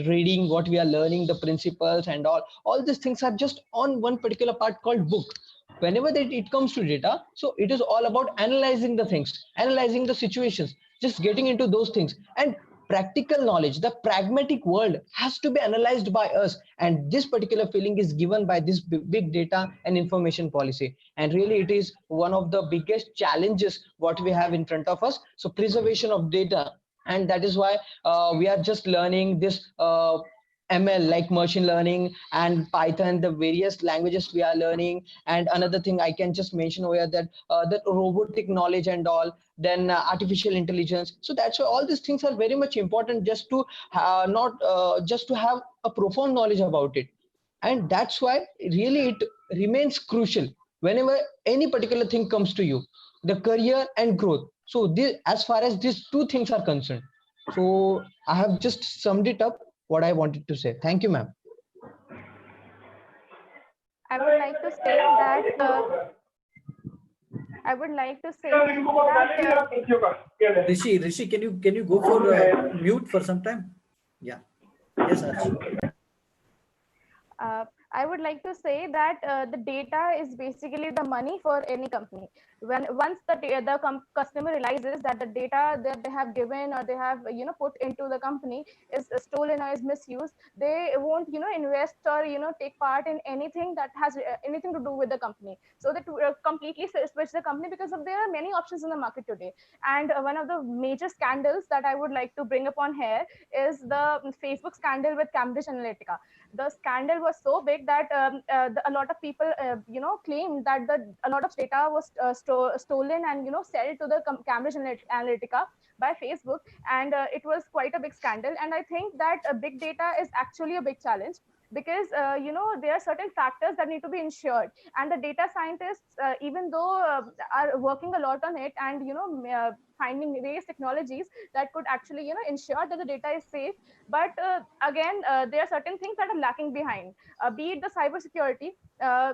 reading, what we are learning, the principles and all these things are just on one particular part called book. Whenever that it comes to data, so it is all about analyzing the things, analyzing the situations, just getting into those things. And practical knowledge, the pragmatic world has to be analyzed by us, and this particular feeling is given by this big data and information policy. And really it is one of the biggest challenges what we have in front of us, so preservation of data. And that is why we are just learning this ML, like machine learning and Python, the various languages we are learning. And another thing I can just mention over here, that robotic knowledge and all, then artificial intelligence. So that's why all these things are very much important, just to not just to have a profound knowledge about it. And that's why really it remains crucial whenever any particular thing comes to you, the career and growth. So this, as far as these two things are concerned, so I have just summed it up what I wanted to say. Thank you, ma'am. I would like to say that I would like to say that Rishi, can you go for mute for some time? Yeah. Yes, Archie. I would like to say that the data is basically the money for any company. When once the customer realizes that the data that they have given or they have put into the company is stolen or is misused, they won't invest or take part in anything that has anything to do with the company. So they completely switch the company because of there are many options in the market today. And one of the major scandals that I would like to bring upon here is the Facebook scandal with Cambridge Analytica. The scandal was so big that a lot of people claimed that a lot of data was stolen and sold to the Cambridge Analytica by Facebook, and it was quite a big scandal. And I think that big data is actually a big challenge, because there are certain factors that need to be ensured, and the data scientists, even though are working a lot on it, and finding various technologies that could actually ensure that the data is safe. But again, there are certain things that are lacking behind, be it the cybersecurity.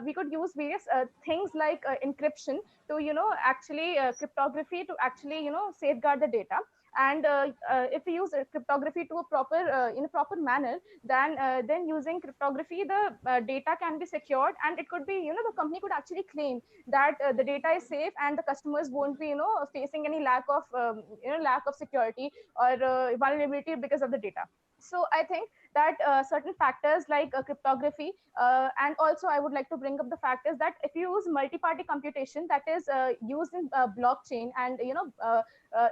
We could use various things like encryption to actually cryptography to actually safeguard the data. And if we use cryptography to a proper in a proper manner, then using cryptography, the data can be secured, and it could be the company could actually claim that the data is safe and the customers won't be facing any lack of security or vulnerability because of the data. So I think that certain factors like cryptography, and also I would like to bring up the fact is that if you use multi-party computation, that is used in blockchain, and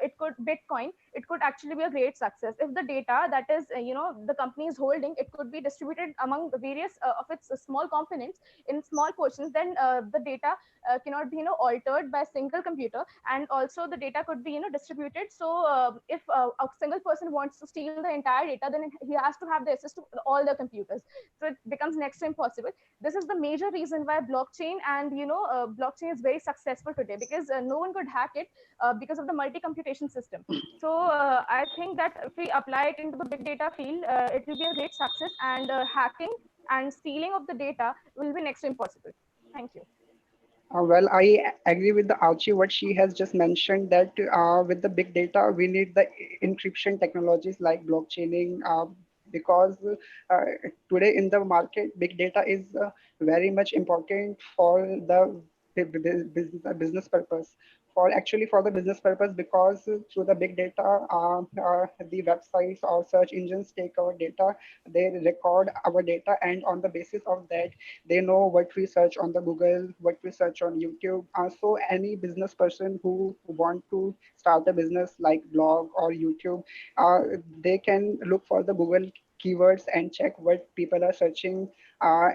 it could Bitcoin, it could actually be a great success if the data that is the company is holding, it could be distributed among the various of its small components in small portions. Then the data cannot be altered by a single computer, and also the data could be distributed. So if a single person wants to steal the entire data, then he has to have the access to all the computers, so it becomes next to impossible. This is the major reason why blockchain and blockchain is very successful today, because no one could hack it because of the multi-computation system. So I think that if we apply it into the big data field, it will be a great success, and hacking and stealing of the data will be next to impossible. Thank you. Well, I agree with the Archie, what she has just mentioned, that with the big data, we need the encryption technologies like blockchaining, because today in the market, big data is very much important for the business purpose. For the business purpose, because through the big data, the websites or search engines take our data, they record our data, and on the basis of that, they know what we search on the Google, what we search on YouTube. So any business person who want to start a business like blog or YouTube, they can look for the Google keywords and check what people are searching. uh,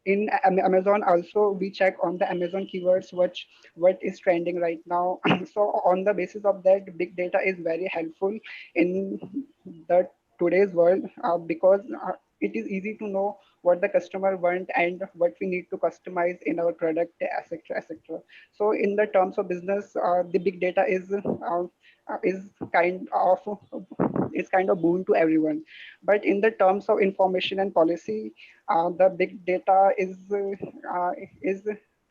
in Amazon also, we check on the Amazon keywords what is trending right now. So on the basis of that, big data is very helpful in the today's world, because it is easy to know what the customer want and what we need to customize in our product, etc., etc. So in the terms of business, the big data is kind of boon to everyone. But in the terms of information and policy, the big data is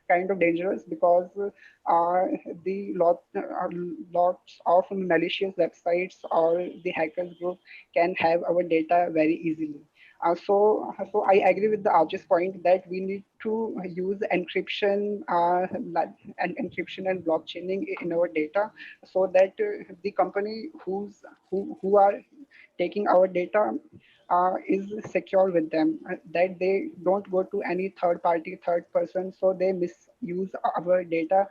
kind of dangerous, because the lots of malicious websites or the hackers group can have our data very easily. So I agree with the Archie's point that we need to use encryption, and encryption and blockchaining in our data, so that the company who are taking our data is secure with them, that they don't go to any third person, so they misuse our data,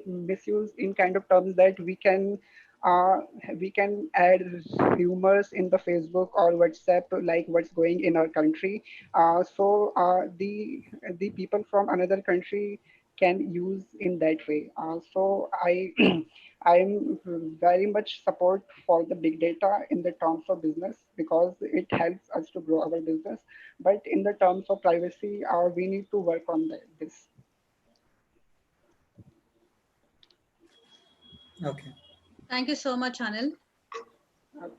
misuse in kind of terms that uh, we can add rumors in the Facebook or WhatsApp, like what's going in our country. The people from another country can use in that way. So I I'm very much support for the big data in the terms of business, because it helps us to grow our business. But in the terms of privacy, we need to work on this. Okay. Thank you so much, Anil.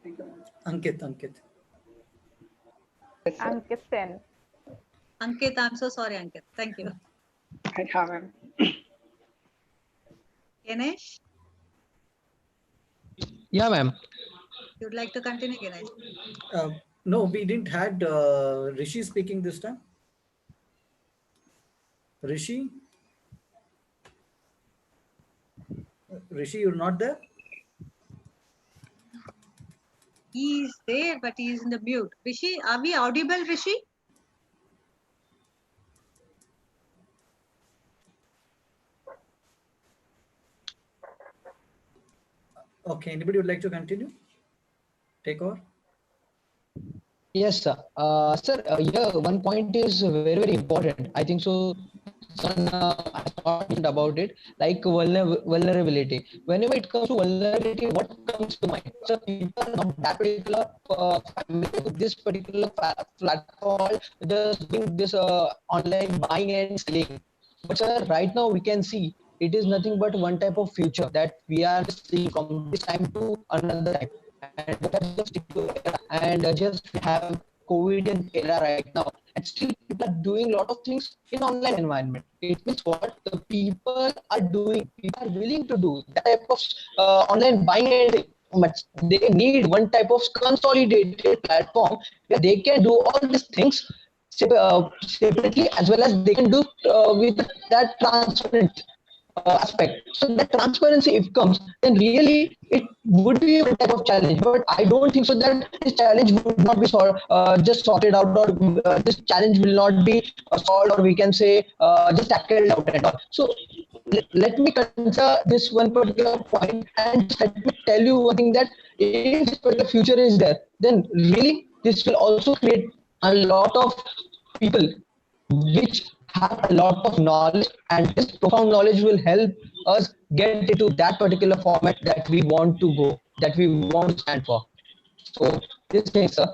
Thank you. Ankit. Yes, sir. Ankit 10. Ankit, I'm so sorry, Ankit. Thank you. Yeah, ma'am. Ganesh, Yeah, ma'am. you'd like to continue, Ganesh? No, we didn't had Rishi speaking this time. Rishi, Rishi, you're not there. He's there, but he's in the mute. Rishi, are we audible, Rishi? Okay, anybody would like to continue? Take over. Yes, sir. Sir, yeah, one point is very, very important. I think so. Son has talked about it, like vulnerability. Whenever it comes to vulnerability, what comes to mind? So people not that particular this particular platform just doing this online buying and selling. But sir, right now we can see it is nothing but one type of future that we are seeing from this time to another time, and we are just and just have COVID and era right now, and still people are doing a lot of things in online environment. It means what the people are doing, people are willing to do that type of online buying and selling. But they need one type of consolidated platform where they can do all these things separately, as well as they can do with that transparent aspect. So that transparency, if comes, then really it would be one type of challenge. But I don't think so that this challenge would not be just sorted out, or this challenge will not be solved, or we can say just tackled out and all. So let me consider this one particular point, and just let me tell you one thing, that if this particular future is there, then really this will also create a lot of people which have a lot of knowledge, and this profound knowledge will help us get into that particular format that we want to go, that we want to stand for. So this thing, sir.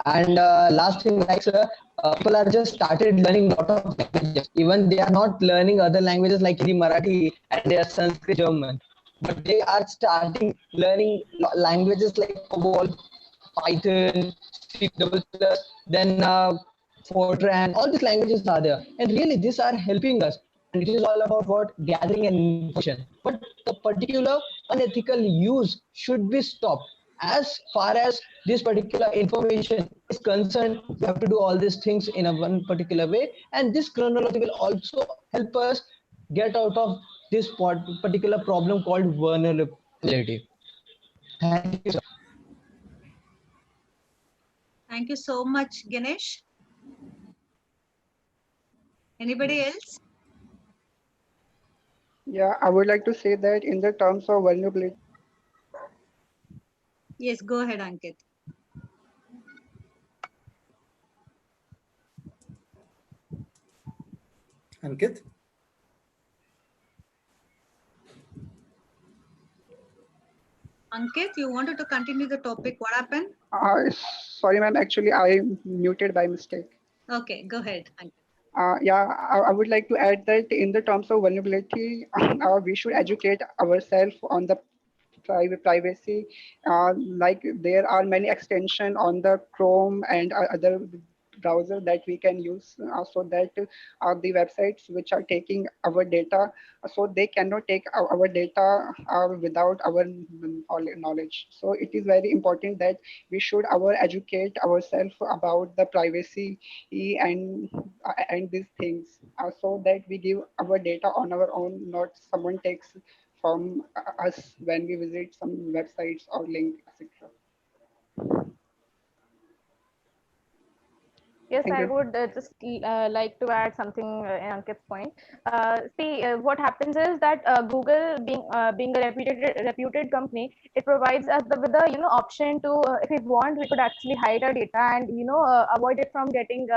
And last thing, like sir, people are just started learning a lot of languages. Even they are not learning other languages like Hindi, Marathi, and they are Sanskrit, German, but they are starting learning languages like COBOL, Python, C double plus, then Fortran. All these languages are there, and really these are helping us. And it is all about what, gathering an information. But the particular unethical use should be stopped. As far as this particular information is concerned, we have to do all these things in a one particular way, and this chronology will also help us get out of this particular problem called vulnerability. Thank you, sir. Thank you so much, Ganesh. Anybody else? Yeah, I would like to say that in the terms of vulnerability, Yes, go ahead, Ankit. Ankit? Ankit, you wanted to continue the topic. What happened? sorry, ma'am, actually I muted by mistake. Okay, go ahead, Ankit. Yeah, I would like to add that in the terms of vulnerability, we should educate ourselves on the privacy. Like there are many extension on the Chrome and other browser that we can use, so that the websites which are taking our data, so they cannot take our data without our knowledge. So it is very important that we should educate ourselves about the privacy and these things, so that we give our data on our own, not someone takes from us when we visit some websites or link, etc. Yes, Thank I you. would just like to add something in Ankit's point. See, what happens is that Google, being a reputed company, it provides us with the option to, if we want, we could actually hide our data and avoid it from getting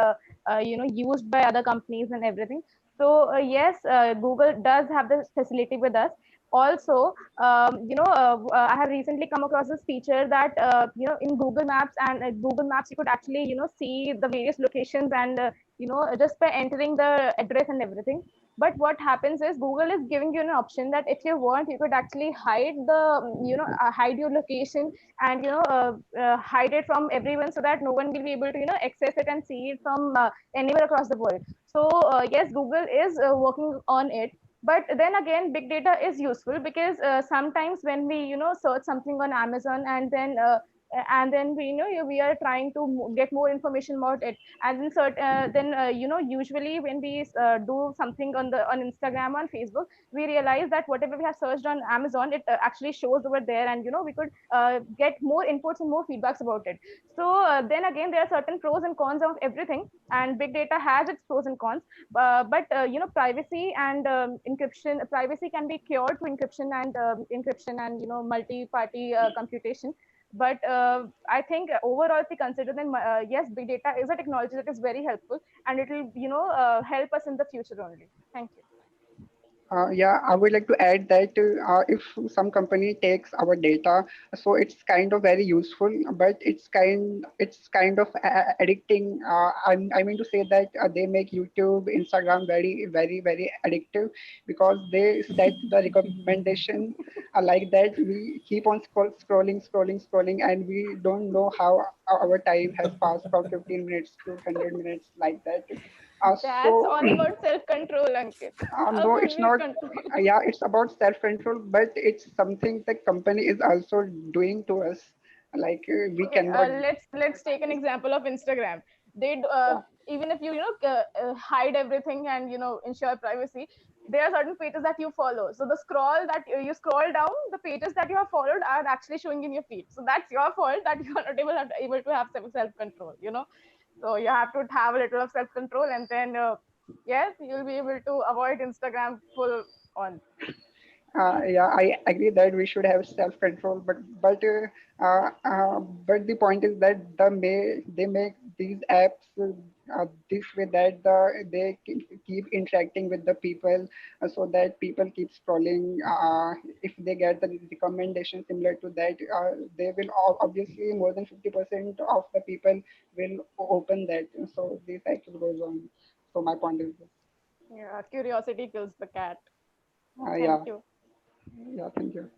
used by other companies and everything. So yes, Google does have this facility with us. Also, I have recently come across this feature that in Google Maps, and Google Maps you could actually see the various locations, and just by entering the address and everything. But what happens is Google is giving you an option that if you want, you could actually hide the hide your location, and hide it from everyone, so that no one will be able to access it and see it from anywhere across the world. So yes, Google is working on it. But then again, big data is useful, because sometimes when we search something on Amazon, and then and then we are trying to get more information about it. And then usually when we do something on Instagram, on Facebook, we realize that whatever we have searched on Amazon, it actually shows over there, and we could get more inputs and more feedbacks about it. So then again, there are certain pros and cons of everything, and big data has its pros and cons. But privacy and encryption, privacy can be cured through encryption and multi-party computation. But I think overall, if we consider, then yes, big data is a technology that is very helpful, and it will help us in the future only. Thank you. Yeah, I would like to add that if some company takes our data, so it's kind of very useful, but it's kind of addicting. I mean to say that they make YouTube, Instagram very, very, very addictive, because they set the recommendation like that. We keep on scrolling, and we don't know how our time has passed from 15 minutes to 100 minutes like that. That's So all about self-control, Ankit. How no, could it's we not. control? Yeah, it's about self-control, but it's something the company is also doing to us. Like we Okay, cannot. let's take an example of Instagram. They Yeah, even if hide everything and ensure privacy, there are certain pages that you follow. So the scroll that you scroll down, the pages that you have followed are actually showing in your feed. So that's your fault that you are not able to have self-control. So you have to have a little of self-control, and then yes, you'll be able to avoid Instagram full on. yeah, I agree that we should have self-control, but the point is that they make these apps this way that they keep interacting with the people, so that people keep scrolling. If they get the recommendation similar to that, they will obviously more than 50% of the people will open that. So this cycle goes on. So my point is this. Yeah, curiosity kills the cat. Thank Yeah, you. yeah, thank you.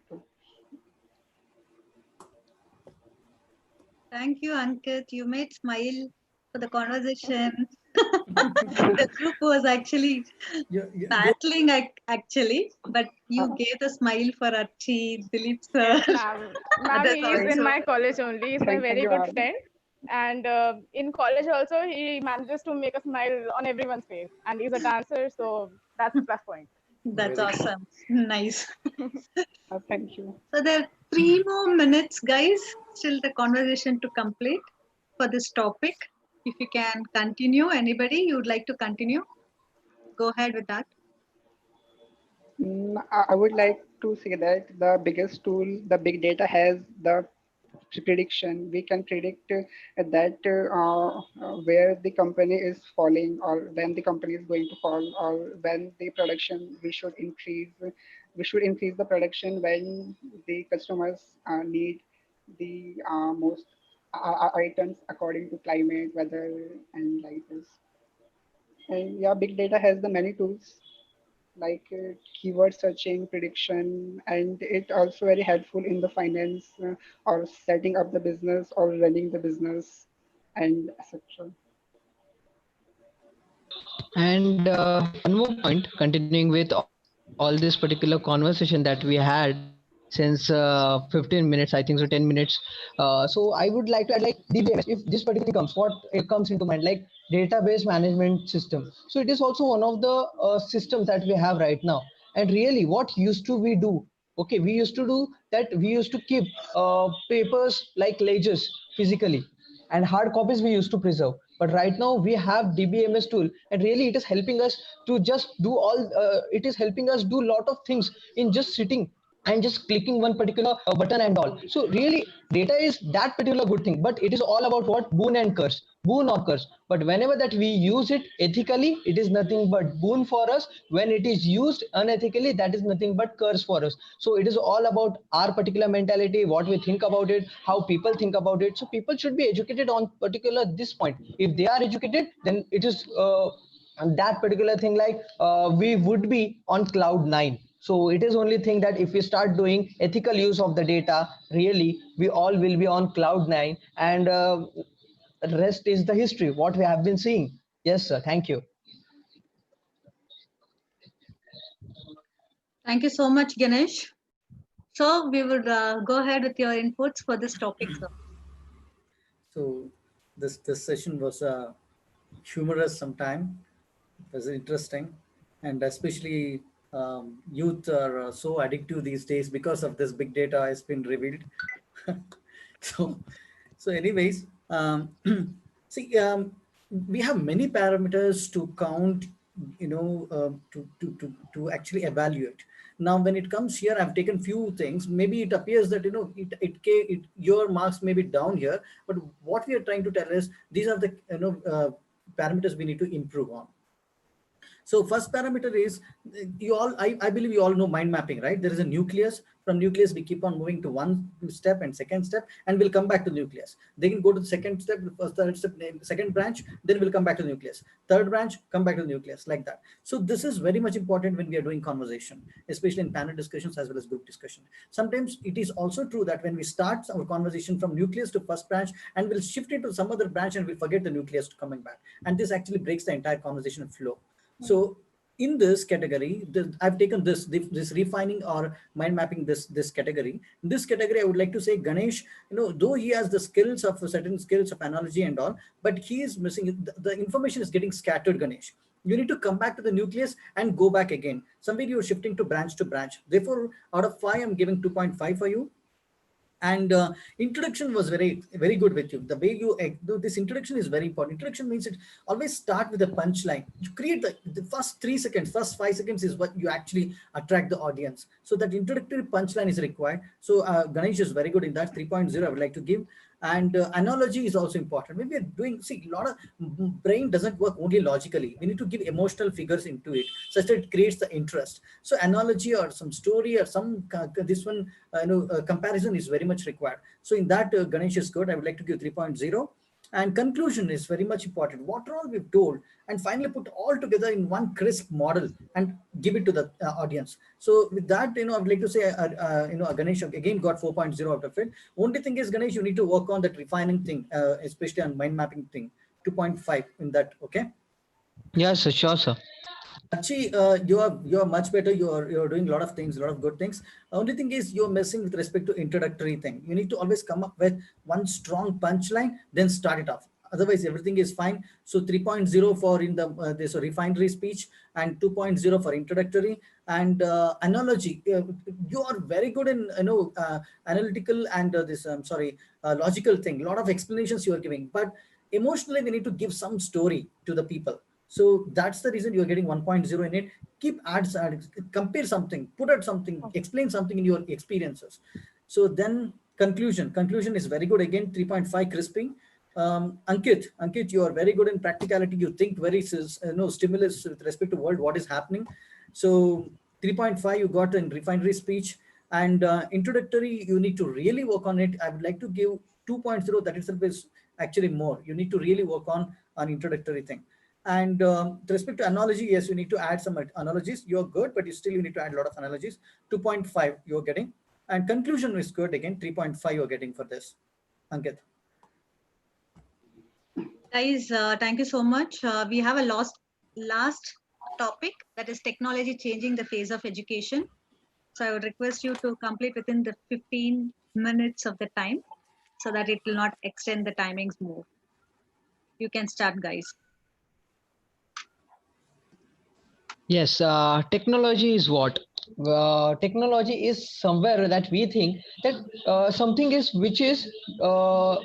Thank you, Ankit. You made smile for the conversation. The group was actually battling actually, but you gave a smile for Archie, Dilip sir, Yes, ma'am. Ma'am, others he is in also. my college only. He's my Thank very you, good ma'am. friend. And in college also, he manages to make a smile on everyone's face. And he's a dancer, so that's a plus point. That's awesome. Nice. Thank you. So there are 3 more minutes, guys, still the conversation to complete for this topic. If you can continue, anybody you would like to continue, go ahead with that. I would like to say that the biggest tool the big data has the prediction. We can predict that where the company is falling, or when the company is going to fall, or when the production we should increase. We should increase the production when the customers need the most items according to climate, weather, and like this. And yeah, big data has the many tools like keyword searching, prediction, and it also very helpful in the finance or setting up the business or running the business and etc. And one more point, continuing with all this particular conversation that we had since 15 minutes, I think so 10 minutes. So I would like to add like DBMS. If this particular thing comes, what it comes into mind, like database management system. So it is also one of the systems that we have right now. And really, what used to we do? Okay, we used to do that. We used to keep papers like ledgers physically, and hard copies we used to preserve. But right now we have DBMS tool, and really it is helping us to just do all. It is helping us do lot of things in just sitting and just clicking one particular button and all. So really data is that particular good thing, but it is all about what boon and curse, boon or curse. But whenever that we use it ethically, it is nothing but boon for us. When it is used unethically, that is nothing but curse for us. So it is all about our particular mentality, what we think about it, how people think about it. So people should be educated on particular this point. If they are educated, then it is and that particular thing, like we would be on cloud 9. So it is only thing that if we start doing ethical use of the data, really we all will be on cloud 9. And rest is the history what we have been seeing. Yes sir, thank you. Thank you so much, Ganesh. So we would go ahead with your inputs for this topic, sir. So this session was humorous sometime. It was interesting, and especially youth are so addictive these days because of this big data has been revealed. so anyways, see, we have many parameters to count, to actually evaluate. Now when it comes here, I've taken few things. Maybe it appears that your marks may be down here, but what we are trying to tell is these are the parameters we need to improve on. So first parameter is I believe you all know mind mapping, right? There is a nucleus. From nucleus, we keep on moving to one step and second step, and we'll come back to nucleus. They can go to the second step, first, third step, second branch, then we'll come back to the nucleus. Third branch, come back to the nucleus, like that. So this is very much important when we are doing conversation, especially in panel discussions as well as group discussion. Sometimes it is also true that when we start our conversation from nucleus to first branch, and we'll shift it to some other branch, and we'll forget the nucleus to coming back. And this actually breaks the entire conversation flow. So in this category, I've taken this refining or mind mapping this category. In this category, I would like to say Ganesh, though he has the skills of certain skills of analogy and all, but he is missing, the information is getting scattered, Ganesh. You need to come back to the nucleus and go back again. Somewhere you're shifting to branch. Therefore, out of 5, I'm giving 2.5 for you. And introduction was very good with you. The way you do this introduction is very important. Introduction means it always start with a punchline. You create the first 3 seconds, first 5 seconds is what you actually attract the audience. So that introductory punchline is required. So Ganesh is very good in that. 3.0 I would like to give. And analogy is also important. When we are doing, see, a lot of brain doesn't work only logically. We need to give emotional figures into it, such that it creates the interest. So analogy or some story or some comparison is very much required. So in that, Ganesh is good. I would like to give 3.0. And conclusion is very much important. What all we've told, and finally put all together in one crisp model and give it to the audience. So with that, I would like to say, Ganesh again got 4.0 out of it. Only thing is, Ganesh, you need to work on that refining thing, especially on mind mapping thing. 2.5 in that, okay? Yes, sir, sure, sir. Actually, you're much better. You're doing a lot of things, a lot of good things. Only thing is you're messing with respect to introductory thing. You need to always come up with one strong punchline, then start it off. Otherwise, everything is fine. So 3.0 for in the this refinery speech, and 2.0 for introductory and analogy. You are very good in analytical and logical thing. A lot of explanations you are giving, but emotionally we need to give some story to the people. So that's the reason you're getting 1.0 in it. Keep ads, compare something, put out something, explain something in your experiences. So then conclusion is very good. Again, 3.5 crisping. Ankit, you are very good in practicality. You think very stimulus with respect to world, what is happening. So 3.5 you got in refinery speech, and introductory you need to really work on it. I would like to give 2.0. That itself is actually more. You need to really work on introductory thing. And with respect to analogy, yes, you need to add some analogies. You're good, but you need to add a lot of analogies. 2.5 you're getting, and conclusion is good. Again, 3.5 you're getting for this. Ankit. Guys, thank you so much. We have a last topic, that is technology changing the face of education. So I would request you to complete within the 15 minutes of the time, so that it will not extend the timings more. You can start, guys. Yes, technology is what? Technology is somewhere that we think that something is which is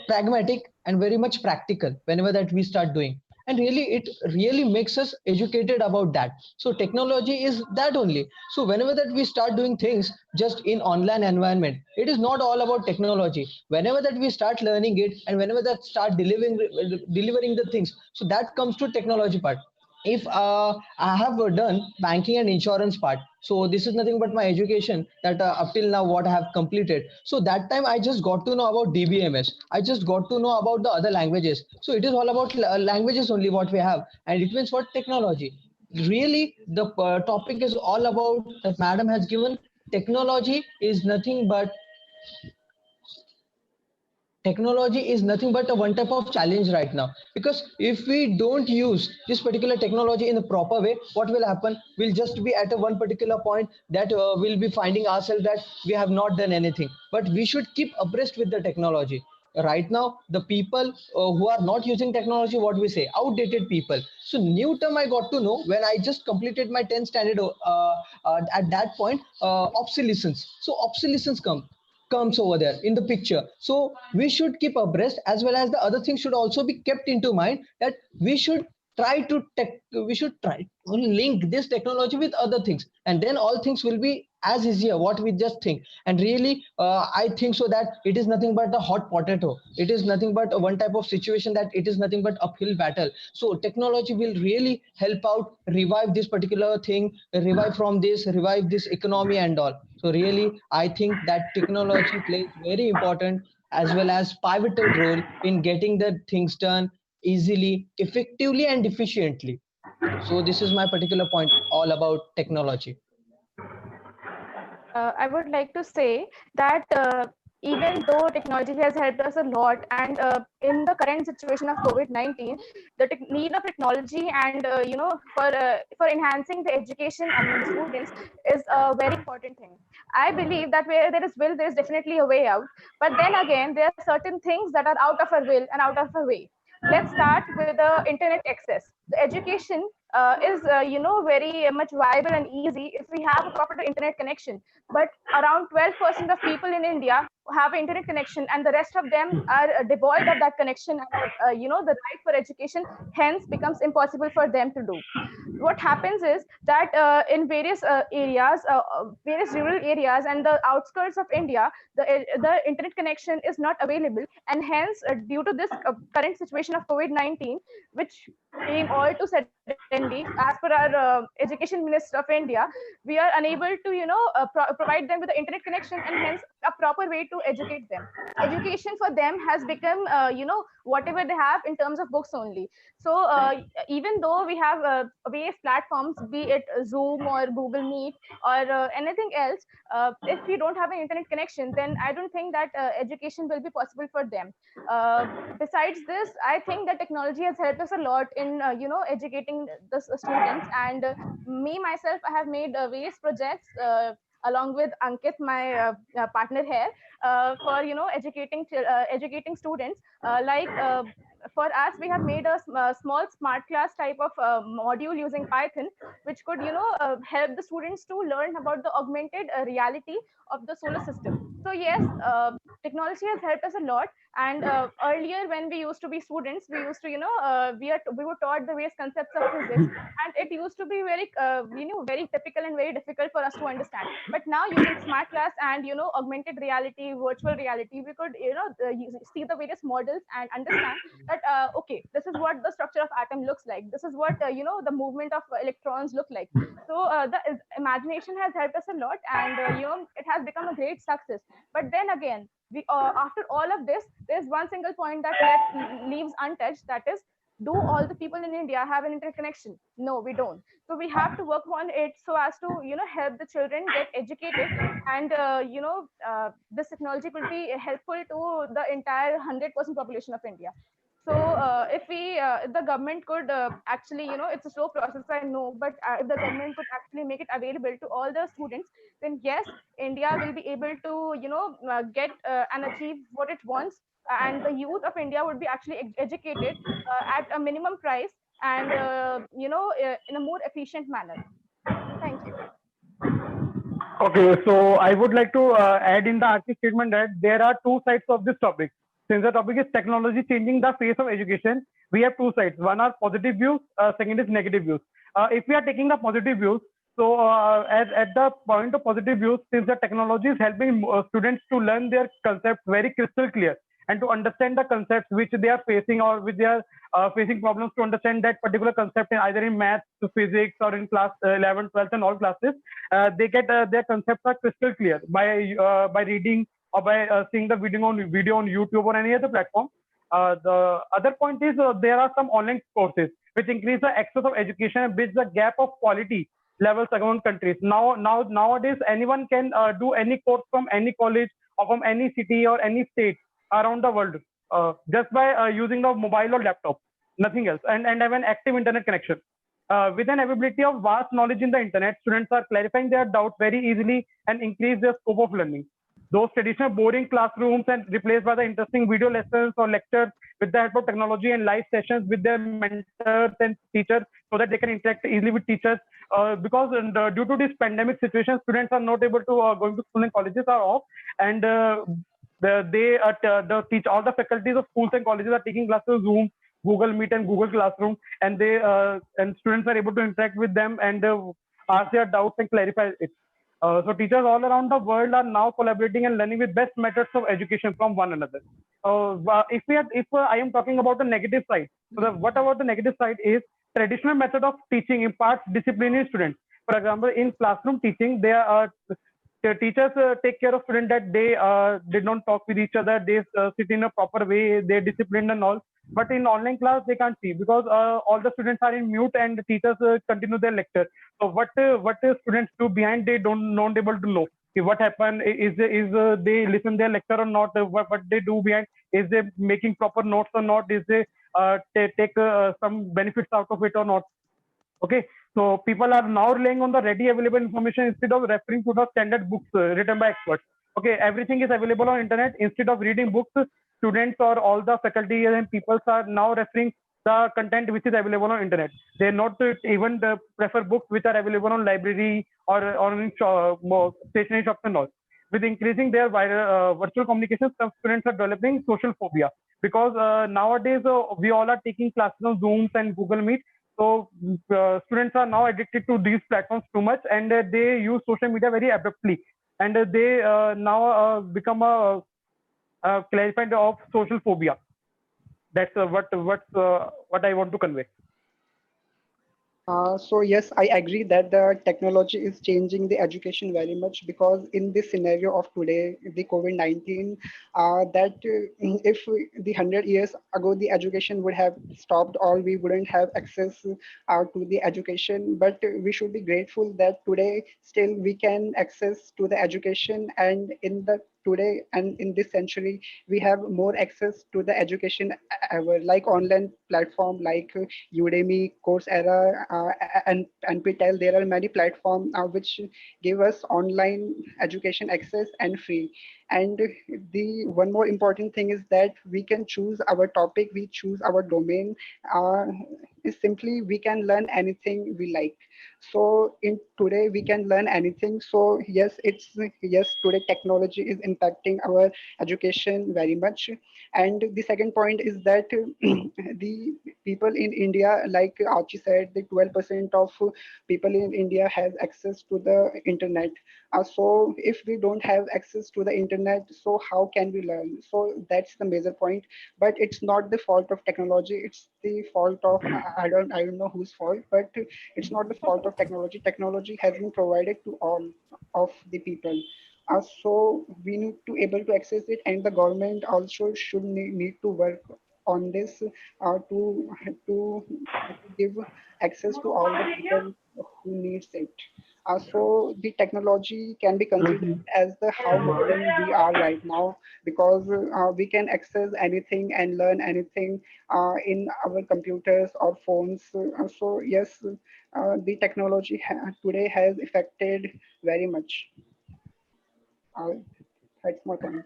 pragmatic and very much practical whenever that we start doing. And really, it really makes us educated about that. So technology is that only. So whenever that we start doing things just in online environment, it is not all about technology. Whenever that we start learning it, and whenever that start delivering the things, so that comes to technology part. If I have done banking and insurance part, so this is nothing but my education that up till now what I have completed. So that time I just got to know about DBMS. I just got to know about the other languages. So it is all about languages only what we have, and it means what technology. Really, the topic is all about that madam has given. Technology is nothing but a one type of challenge right now, because if we don't use this particular technology in the proper way, what will happen? We'll just be at a one particular point that we'll be finding ourselves that we have not done anything. But we should keep abreast with the technology. right now the people who are not using technology, what we say, outdated people. So new term I got to know when I just completed my 10th standard. At that point, obsolescence. So obsolescence comes over there in the picture. So we should keep abreast, as well as the other things should also be kept into mind, that we should try to link this technology with other things, and then all things will be as easier what we just think. And really I think so that it is nothing but a hot potato. It is nothing but one type of situation, that it is nothing but uphill battle. So technology will really help out revive this particular thing, revive this economy and all. So really I think that technology plays very important as well as pivotal role in getting the things done easily, effectively and efficiently. So this is my particular point all about technology. I would like to say that even though technology has helped us a lot, and in the current situation of COVID-19, the need of technology and for enhancing the education among the students is a very important thing. I believe that where there is will, there is definitely a way out. But then again, there are certain things that are out of our will and out of our way. Let's start with the internet access. The education is very much viable and easy if we have a proper internet connection. But around 12% of people in India have an internet connection, and the rest of them are devoid of that connection. And the right for education hence becomes impossible for them to do. What happens is that in various areas, various rural areas and the outskirts of India, the internet connection is not available, and hence due to this current situation of COVID-19, which came all too suddenly, as per our education minister of India, we are unable to provide them with the internet connection, and hence a proper way to educate them. Education for them has become whatever they have in terms of books only. So even though we have various platforms, be it Zoom or Google Meet or anything else, if we don't have an internet connection, then I don't think that education will be possible for them. Besides this, I think that technology has helped us a lot in educating the students. And me myself, I have made various projects along with Ankit, my partner here, for educating students. For us, we have made a small smart class type of module using Python, which could help the students to learn about the augmented reality of the solar system. So yes, technology has helped us a lot. And earlier, when we used to be students, we used to we were taught the various concepts of physics, and it used to be very very typical and very difficult for us to understand. But now, using smart class and augmented reality, virtual reality, we could see the various models and understand that okay, this is what the structure of atom looks like, this is what the movement of electrons look like. So the imagination has helped us a lot, and it has become a great success. But then again, we after all of this, there's one single point that leaves untouched, that is, do all the people in India have an internet connection? No, we don't. So we have to work on it so as to help the children get educated, and this technology will be helpful to the entire 100% population of India. So if the government could actually, it's a slow process, I know, but if the government could actually make it available to all the students, then yes, India will be able to get and achieve what it wants, and the youth of India would be actually educated at a minimum price, and in a more efficient manner. Thank you. Okay, so I would like to add in the artist statement that there are two sides of this topic. Since the topic is technology changing the face of education, we have two sides. One are positive views, second is negative views. If we are taking the positive views, so at the point of positive views, since the technology is helping students to learn their concepts very crystal clear and to understand the concepts which they are facing, or which they are facing problems to understand that particular concept in either in maths, physics, or in class 11, 12, and all classes, they get their concepts are crystal clear by reading or by seeing the video on YouTube or any other platform. The other point is there are some online courses which increase the access of education and bridge the gap of quality levels among countries. Nowadays, anyone can do any course from any college or from any city or any state around the world just by using the mobile or laptop, nothing else, and have an active internet connection. With an availability of vast knowledge in the internet, students are clarifying their doubts very easily and increase their scope of learning. those traditional boring classrooms and replaced by the interesting video lessons or lectures with the help of technology and live sessions with their mentors and teachers so that they can interact easily with teachers. Because due to this pandemic situation, students are not able to going to school and colleges are off, and all the faculties of schools and colleges are taking classes Zoom, Google Meet, and Google Classroom, and they and students are able to interact with them and ask their doubts and clarify it. So teachers all around the world are now collaborating and learning with best methods of education from one another. If I am talking about the negative side, so what about the negative side is traditional method of teaching imparts discipline in students. For example, in classroom teaching, the teachers take care of students that they don't talk with each other, they sit in a proper way, they disciplined and all. But in online class, they can't see because all the students are in mute and the teachers continue their lecture. So what students do behind, they don't not able to know. What happened is they listen their lecture or not? What they do behind, is they making proper notes or not? Is they take some benefits out of it or not? Okay, so people are now relying on the ready available information instead of referring to the standard books written by experts. Okay, everything is available on internet. Instead of reading books, students or all the faculty and people are now referring the content which is available on internet. They not even prefer books which are available on library or in stationery shops and all. With increasing their virtual communication, some students are developing social phobia because nowadays we all are taking classes on Zooms and Google Meet. So students are now addicted to these platforms too much, and they use social media very abruptly, and they now become a clarified of social phobia. That's what I want to convey. So yes, I agree that the technology is changing the education very much, because in this scenario of today, the COVID-19, that if the 100 years ago the education would have stopped or we wouldn't have access to the education, but we should be grateful that today still we can access to the education, and in the today and in this century we have more access to the education ever, like online platform like Udemy, Coursera, and Pitel. There are many platforms which give us online education access and free. And the one more important thing is that we can choose our topic, we choose our domain. Is simply we can learn anything we like. So in today we can learn anything. So yes, yes, today technology is impacting our education very much. And the second point is that the people in India, like Archie said, the 12% of people in India has access to the internet. So if we don't have access to the internet, so how can we learn? So that's the major point. But it's not the fault of technology, it's the fault of I don't know whose fault, but it's not the fault of technology. Technology has been provided to all of the people. So we need to able to access it, and the government also should need to work on this to give access to all the people who needs it. So the technology can be considered as the how modern we are right now, because we can access anything and learn anything in our computers or phones. So yes, the technology today has affected very much. That's my point.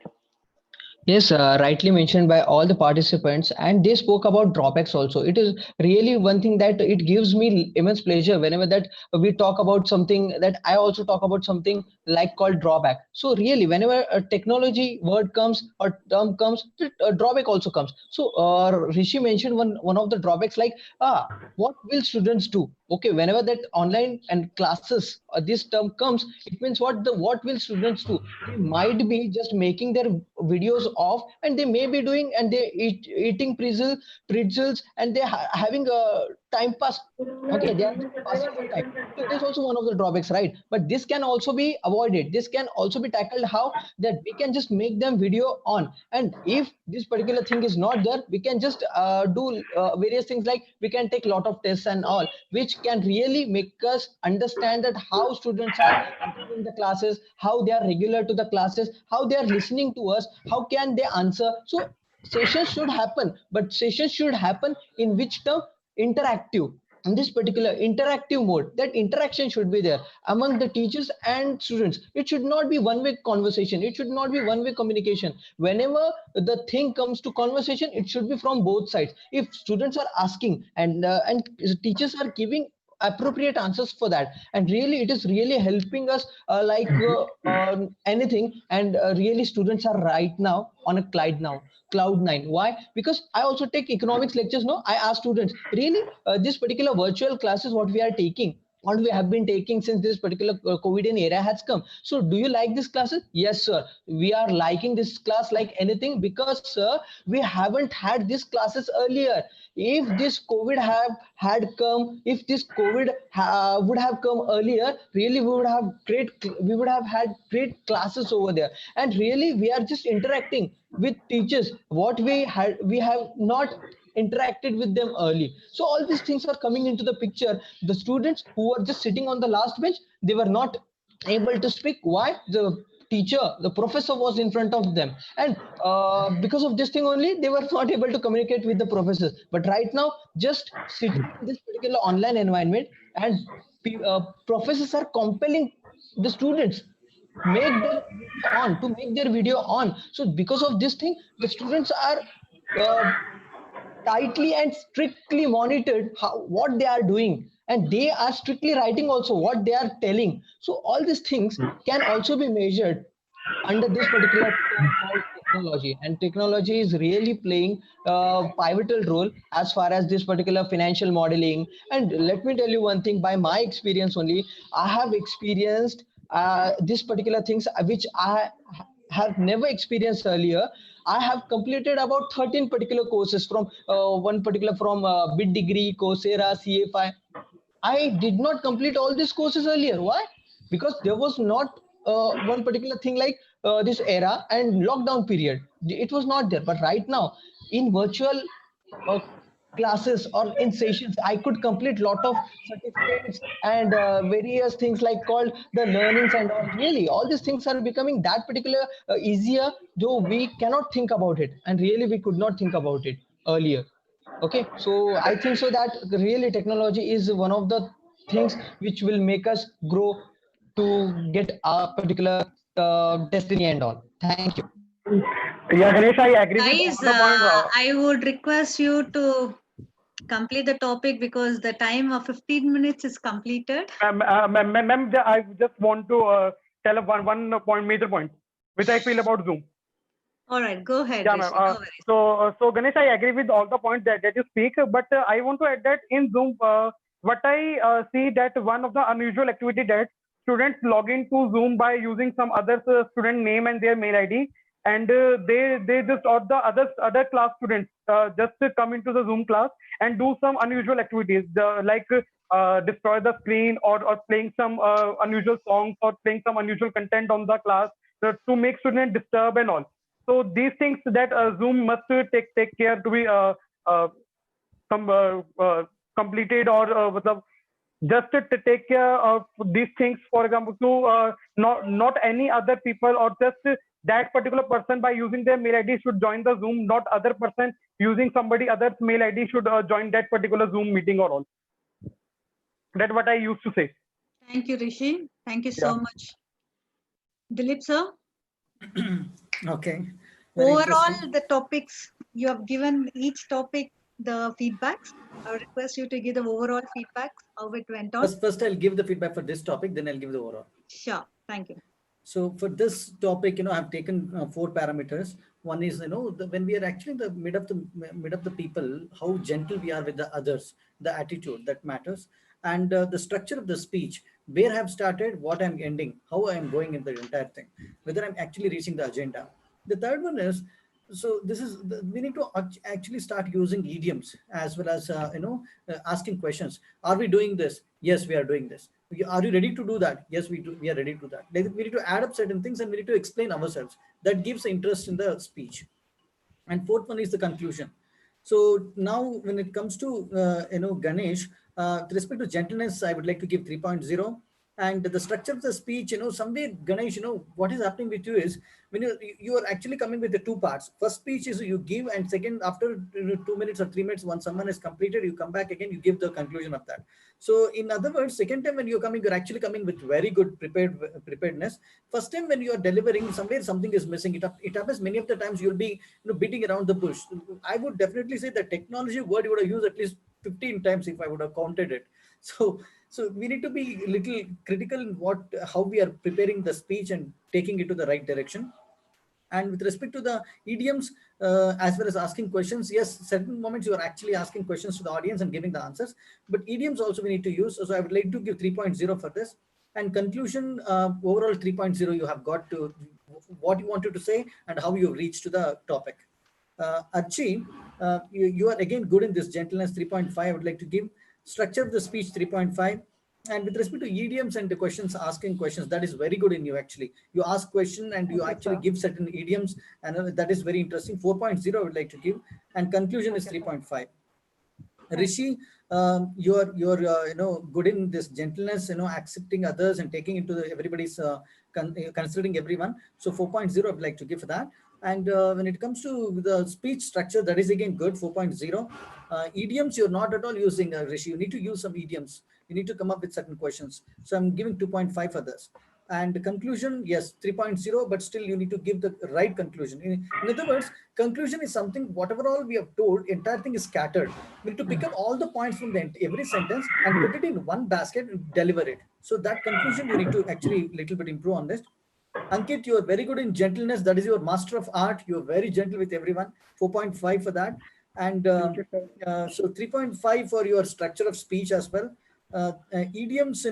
Yes, rightly mentioned by all the participants, and they spoke about drawbacks also. It is really one thing that it gives me immense pleasure whenever that we talk about something, that I also talk about something like called drawback. So really, whenever a technology word comes or term comes, a drawback also comes. So Rishi mentioned one of the drawbacks, like what will students do? Okay, whenever that online and classes this term comes, it means what will students do? They might be just making their videos off, and they may be doing, and they eating pretzels, and they having a time pass. Okay, they are just passing their time. So it is also one of the drawbacks, right? But this can also be avoided, this can also be tackled. How? That we can just make them video on, and if this particular thing is not there, we can just do various things, like we can take lot of tests and all, which can really make us understand that how students are attending the classes, how they are regular to the classes, how they are listening to us, how can they answer. So sessions should happen, but sessions should happen in which term? Interactive. in this particular interactive mode, that interaction should be there among the teachers and students. It should not be one-way conversation. It should not be one-way communication. Whenever the thing comes to conversation, it should be from both sides. If students are asking and teachers are giving appropriate answers for that, and really it is really helping us anything, and really students are right now on a cloud nine. Why? Because I also take economics lectures. No, I ask students, really, this particular virtual classes what we are taking, what we have been taking since this particular COVID era has come. So do you like this classes? Yes, sir. We are liking this class like anything, because sir, we haven't had these classes earlier. If this COVID had come, if this COVID would have come earlier, really we would have had great classes over there. And really we are just interacting with teachers what we have not interacted with them early. So all these things are coming into the picture. The students who were just sitting on the last bench, they were not able to speak. Why? The professor was in front of them, and because of this thing only, they were not able to communicate with the professors. But right now, just sitting in this particular online environment, and professors are compelling the students to make their video on. So because of this thing, the students are tightly and strictly monitored what they are doing, and they are strictly writing also what they are telling. So all these things can also be measured under this particular term called technology, and technology is really playing a pivotal role as far as this particular financial modeling. And let me tell you one thing, by my experience only, I have experienced this particular things which I have never experienced earlier. I have completed about 13 particular courses from Bit Degree, Coursera, CFI. I did not complete all these courses earlier. Why? Because there was not one particular thing like this era and lockdown period. It was not there. But right now, in virtual uh, classes or in sessions, I could complete lot of certificates and various things like called the learnings and all. Really, all these things are becoming that particular easier, though we cannot think about it. And really, we could not think about it earlier. Okay, so I think so that really technology is one of the things which will make us grow to get a particular destiny and all. Thank you. Yeah, Ganesh, I agree with Guys, all the points. I would request you to complete the topic because the time of 15 minutes is completed. Ma'am, I just want to tell one point, major point, which I feel about Zoom. All right, go ahead. Yeah, Rishi, ma'am. no worries. So Ganesh, I agree with all the points that you speak, but I want to add that in Zoom, what I see that one of the unusual activity that students log into Zoom by using some other student name and their mail ID, and they just, or the other class students just come into the Zoom class and do some unusual activities, like destroy the screen, or playing some unusual songs, or playing some unusual content on the class to make students disturb and all. So these things that Zoom must take care to be completed, or just to take care of these things. For example, to not any other people, or just that particular person by using their mail ID should join the Zoom. Not other person using somebody other's mail ID should join that particular Zoom meeting or all. That's what I used to say. Thank you, Rishi. Thank you so much. Dilip sir? Okay. Very Overall, the topics you have given each topic the feedbacks. I would request you to give the overall feedback, how it went on. First, I'll give the feedback for this topic, then I'll give the overall. Sure. Thank you. So for this topic, I've taken 4 parameters. One is, when we are actually in the mid of the people, how gentle we are with the others, the attitude that matters, and the structure of the speech, where I've started, what I'm ending, how I'm going in the entire thing, whether I'm actually reaching the agenda. The third one is, so this is, we need to actually start using idioms as well as, asking questions. Are we doing this? Yes, we are doing this. Are you ready to do that? Yes, we are ready to do that. We need to add up certain things and we need to explain ourselves. That gives interest in the speech. And fourth one is the conclusion. So now when it comes to, Ganesh, with respect to gentleness, I would like to give 3.0. And the structure of the speech, somewhere, Ganesh, what is happening with you is when you are actually coming with the two parts. First speech is you give, and second, after 2 minutes or 3 minutes, once someone is completed, you come back again, you give the conclusion of that. So in other words, second time when you're coming, you're actually coming with very good preparedness. First time when you are delivering, somewhere something is missing. It happens many of the times you'll be beating around the bush. I would definitely say the technology word you would have used at least 15 times if I would have counted it. So we need to be a little critical in how we are preparing the speech and taking it to the right direction. And with respect to the idioms, as well as asking questions, yes, certain moments you are actually asking questions to the audience and giving the answers, but idioms also we need to use. So I would like to give 3.0 for this. And conclusion, overall 3.0, you have got to what you wanted to say and how you reach to the topic. Archie, you are again good in this gentleness 3.5. I would like to give structure of the speech 3.5. And with respect to idioms and the questions, asking questions, that is very good in you actually. You ask question and you actually give certain idioms, and that is very interesting. 4.0 I would like to give, and conclusion is 3.5. Rishi, you're good in this gentleness, accepting others and taking into everybody's considering everyone. So 4.0 I would like to give for that. And when it comes to the speech structure, that is again good, 4.0. Idioms, you're not at all using, Rishi. You need to use some idioms. You need to come up with certain questions. So I'm giving 2.5 for this. And conclusion, yes, 3.0, but still you need to give the right conclusion. In other words, conclusion is something, whatever all we have told, entire thing is scattered. We need to pick up all the points from every sentence and put it in one basket and deliver it. So that conclusion, you need to actually little bit improve on this. Ankit, you are very good in gentleness. That is your master of art. You are very gentle with everyone. 4.5 for that. And so 3.5 for your structure of speech as well. Idioms,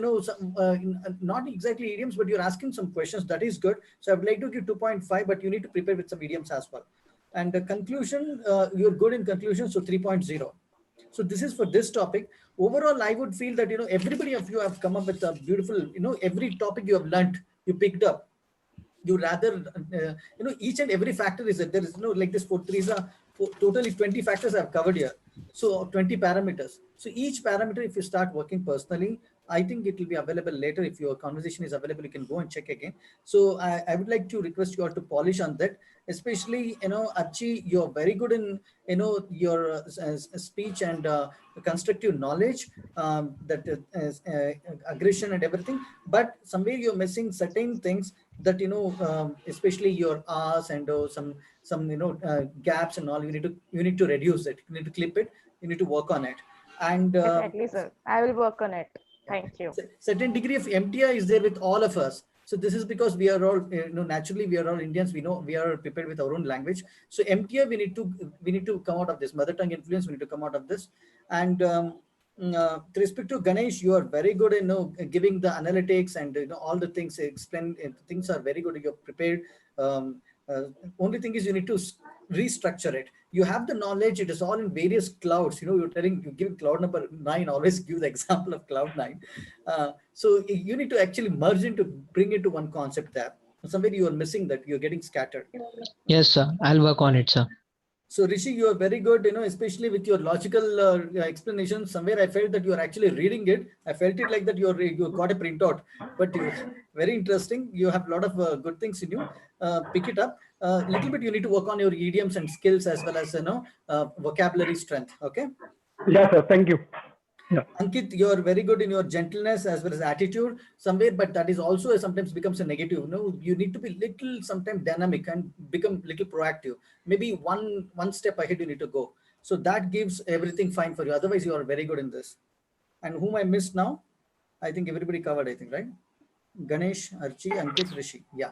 not exactly idioms, but you're asking some questions. That is good. So I would like to give 2.5, but you need to prepare with some idioms as well. And the conclusion, you're good in conclusion, so 3.0. So this is for this topic. Overall, I would feel that, everybody of you have come up with a beautiful, every topic you have learned, you picked up. You rather, each and every factor is that there is like this totally 20 factors I've covered here. So 20 parameters. So each parameter, if you start working personally, I think it will be available later. If your conversation is available, you can go and check again. So I would like to request you all to polish on that. Especially, Archie, you're very good in, your speech and constructive knowledge, that aggression and everything. But somewhere you're missing certain things that, especially your R's and some gaps and all. You need to reduce it. You need to clip it. You need to work on it. And Definitely, sir. I will work on it. Thank you. Certain degree of MTI is there with all of us. So this is because we are all, naturally we are all Indians. We know we are prepared with our own language. So MTI, we need to come out of this mother tongue influence. We need to come out of this. And with respect to Ganesh, you are very good in giving the analytics and all the things. Explain things are very good. You're prepared. Only thing is you need to restructure it. You have the knowledge. It is all in various clouds. You give cloud number 9. Always give the example of cloud 9. So you need to actually merge into, bring it to one concept there. Somewhere you are missing that. You're getting scattered. Yes, sir. I'll work on it, sir. So Rishi, you are very good, especially with your logical explanation. Somewhere I felt that you are actually reading it. I felt it like that you got a printout, but very interesting. You have a lot of good things in you. Pick it up. Little bit you need to work on your idioms and skills as well as vocabulary strength. Okay. Yeah, sir. Thank you. Yeah. Ankit, you're very good in your gentleness as well as attitude somewhere, but that is also sometimes becomes a negative. You need to be little sometimes dynamic and become little proactive. Maybe one step ahead you need to go. So that gives everything fine for you. Otherwise, you are very good in this. And whom I missed now? I think everybody covered, I think, right? Ganesh, Archie, Ankit, Rishi. Yeah.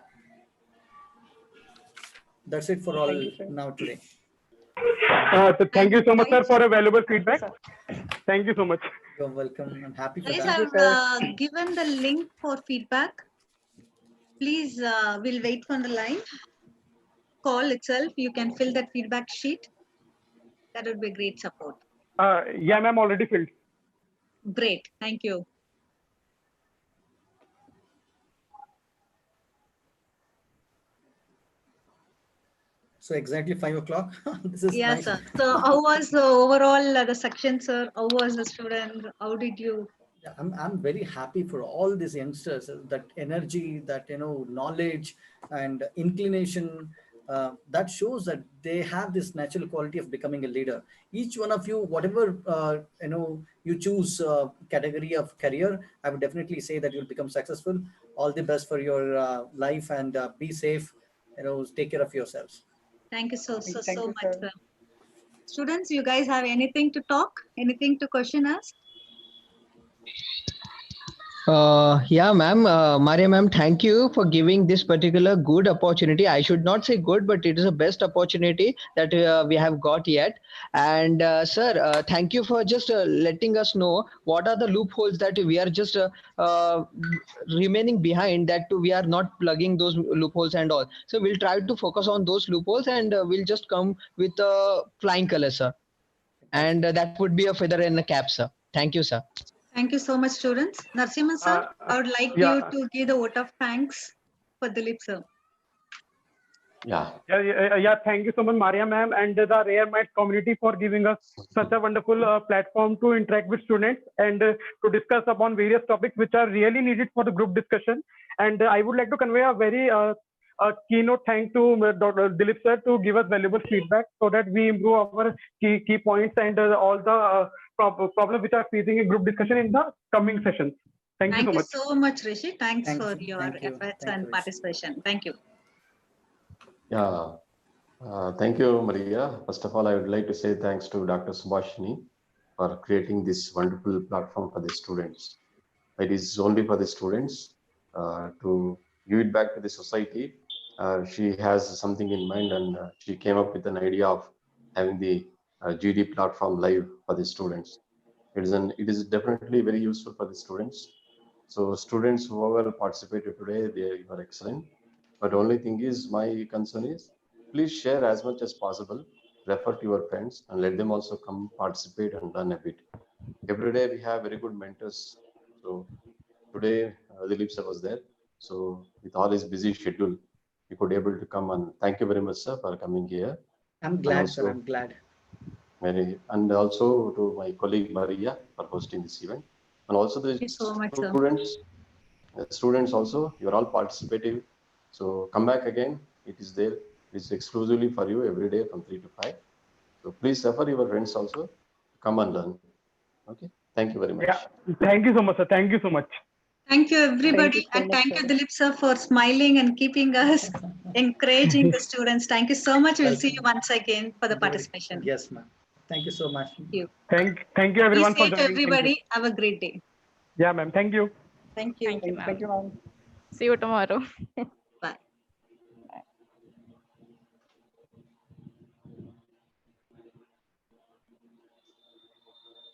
That's it for all now today. Thank you so much, sir, for a valuable feedback. Thank you so much. You're welcome. I'm happy for Guys, that. I've given the link for feedback. Please, we'll wait for the line. Call itself. You can fill that feedback sheet. That would be great support. Yeah, ma'am, already filled. Great. Thank you. So exactly 5 o'clock. This is Yeah, nice. sir. So how was the overall the section, sir? How was the student? How did you I'm very happy for all these youngsters, that energy, that knowledge and inclination, that shows that they have this natural quality of becoming a leader. Each one of you, whatever you choose category of career, I would definitely say that you'll become successful. All the best for your life, and be safe. Take care of yourselves. Thank you so Thank you, much, sir. sir. Students, you guys have anything to talk? Anything to question us? Yeah, ma'am. Maria, ma'am, thank you for giving this particular good opportunity. I should not say good, but it is the best opportunity that we have got yet. And sir, thank you for just letting us know what are the loopholes that we are just remaining behind, that we are not plugging those loopholes and all. So we'll try to focus on those loopholes, and we'll just come with flying colors, sir. And that would be a feather in the cap, sir. Thank you, sir. Thank you so much, students. Narasimhan sir, I would like you Yeah. to give the vote of thanks for Dilip sir. Yeah. Yeah, thank you so much, Maria ma'am, and the Rare Minds community for giving us such a wonderful platform to interact with students and to discuss upon various topics which are really needed for the group discussion. And I would like to convey a very keynote thank to Dr. Dilip sir to give us valuable feedback so that we improve our key points and all the problems which are facing in group discussion in the coming sessions. Thank you so much. Rishi. Thanks Thank for you. your Thank you. efforts Thank and you, Rishi. participation. Thank you. Yeah. Thank you, Maria. First of all, I would like to say thanks to Dr. Subhashini for creating this wonderful platform for the students. It is only for the students to give it back to the society. She has something in mind, and she came up with an idea of having the GD platform live for the students. It is definitely very useful for the students. So students, whoever participated today, they are excellent. But only thing is, my concern is, please share as much as possible. Refer to your friends and let them also come participate and learn a bit. Every day we have very good mentors. So today, Dilip sir was there. So with all his busy schedule, he could able to come, and thank you very much, sir, for coming here. I'm glad, sir. I'm glad. And also to my colleague Maria for hosting this event, and also the Thank you so much, sir. students also, you are all participative. So come back again. It is there. It's exclusively for you every day from 3 to 5. So please refer your friends also. Come and learn. Okay. Thank you very much. Yeah, thank you so much, sir. Thank you so much. Thank you, everybody. Thank you so And much, thank you, sir. Dilip sir, for smiling and keeping us encouraging the students. Thank you so much. We'll see you once again for the participation. Yes, ma'am. Thank you so much. Thank you. Thank you Be everyone for safe, joining. Thank you. everybody. Have a great day. Yeah, ma'am. Thank you. Thank you. Thank you, ma'am. Thank you, ma'am. See you tomorrow.